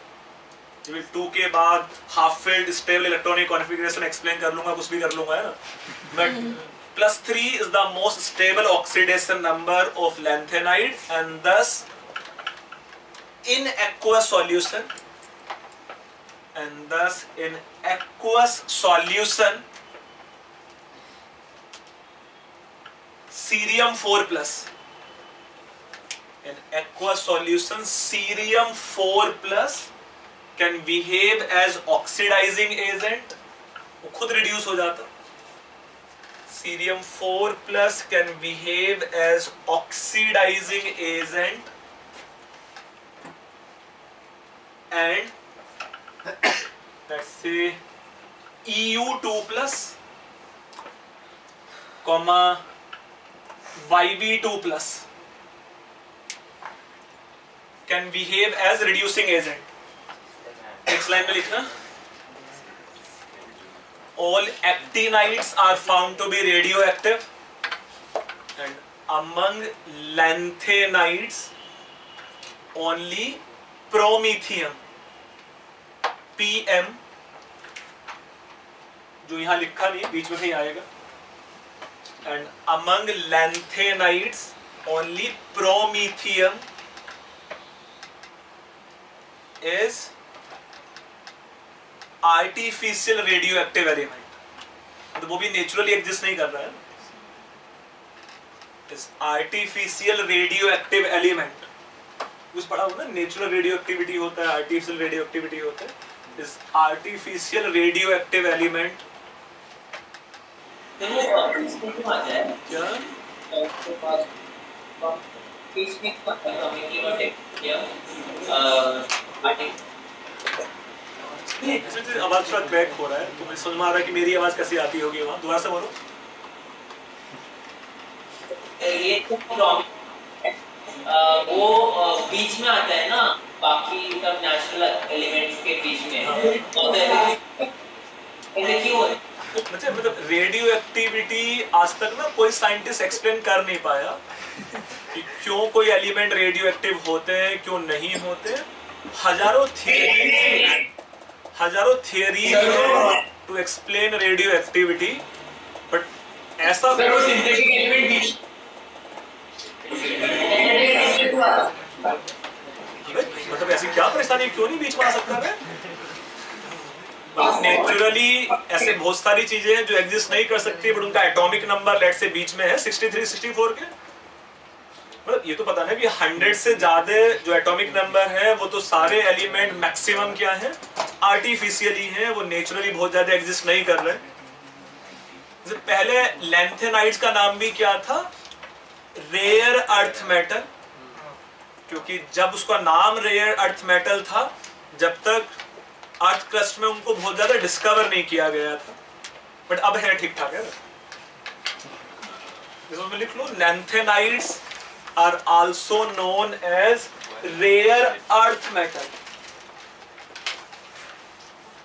2 के बाद half field stable electronic configuration explain कर लूंगा, कुछ भी कर लूंगा है ना। But +3 is the most stable oxidation number of lanthanide and thus in aqueous solution cerium 4+ in aqueous solution cerium 4+ can behave as oxidizing agent, वो खुद रिड्यूस हो जाता। Cerium 4+ can behave as oxidizing agent and let's say Eu2+, YB2+, can behave as reducing agent. Next line में लिखना, all actinides are found to be radioactive and among lanthanides only promethium PM, जो यहां लिखा नहीं बीच में कहीं आएगा, and among lanthanides only promethium is artificial radioactive element, तो वो भी नेचुरली एग्जिस्ट नहीं कर रहा है। इस आर्टिफिशियल रेडियोएक्टिव एलिमेंट कुछ पढ़ा होगा ना, नेचुरल रेडियोएक्टिविटी होता है, आर्टिफिशियल रेडियोएक्टिविटी होता है। इस आर्टिफिशियल रेडियोएक्टिव एलिमेंट क्या आवाज थोड़ा क्रैक हो रहा है, तो मुझे समझ में आ रहा है कि मेरी आवाज कैसी आती होगी वहां। दोबारा से बोलो। ये वो बीच में आता है ना, बाकी सब नेचुरल एलिमेंट्स के बीच में, क्यों है? मतलब रेडियो एक्टिविटी आज तक ना कोई साइंटिस्ट एक्सप्लेन कर नहीं पाया कि क्यों कोई एलिमेंट रेडियो एक्टिव होते हैं, क्यों नहीं होते। हजारों theory to explain radioactivity, but ऐसा मतलब ऐसी क्या परेशानी, क्यों नहीं बीच में आ सकता है? नेचुरली ऐसे बहुत सारी चीजें हैं जो एग्जिस्ट नहीं कर सकती, बट उनका एटॉमिक नंबर लेट से बीच में है 63, 64 के। मतलब ये तो पता नहीं कि 100 से ज्यादा जो एटॉमिक नंबर है वो तो सारे एलिमेंट मैक्सिमम क्या है, आर्टिफिशियली हैं, वो नेचुरली बहुत ज्यादा एग्जिस्ट नहीं कर रहे। जैसे पहले लैंथेनाइड्स का नाम भी क्या था, रेयर अर्थ मेटल, क्योंकि जब उसका नाम रेयर अर्थ मेटल था जब तक अर्थ क्रस्ट में उनको बहुत ज्यादा डिस्कवर नहीं किया गया था, बट अब है ठीक ठाक है। इसमें लिख लो, lanthanides are also known as rare earth metal।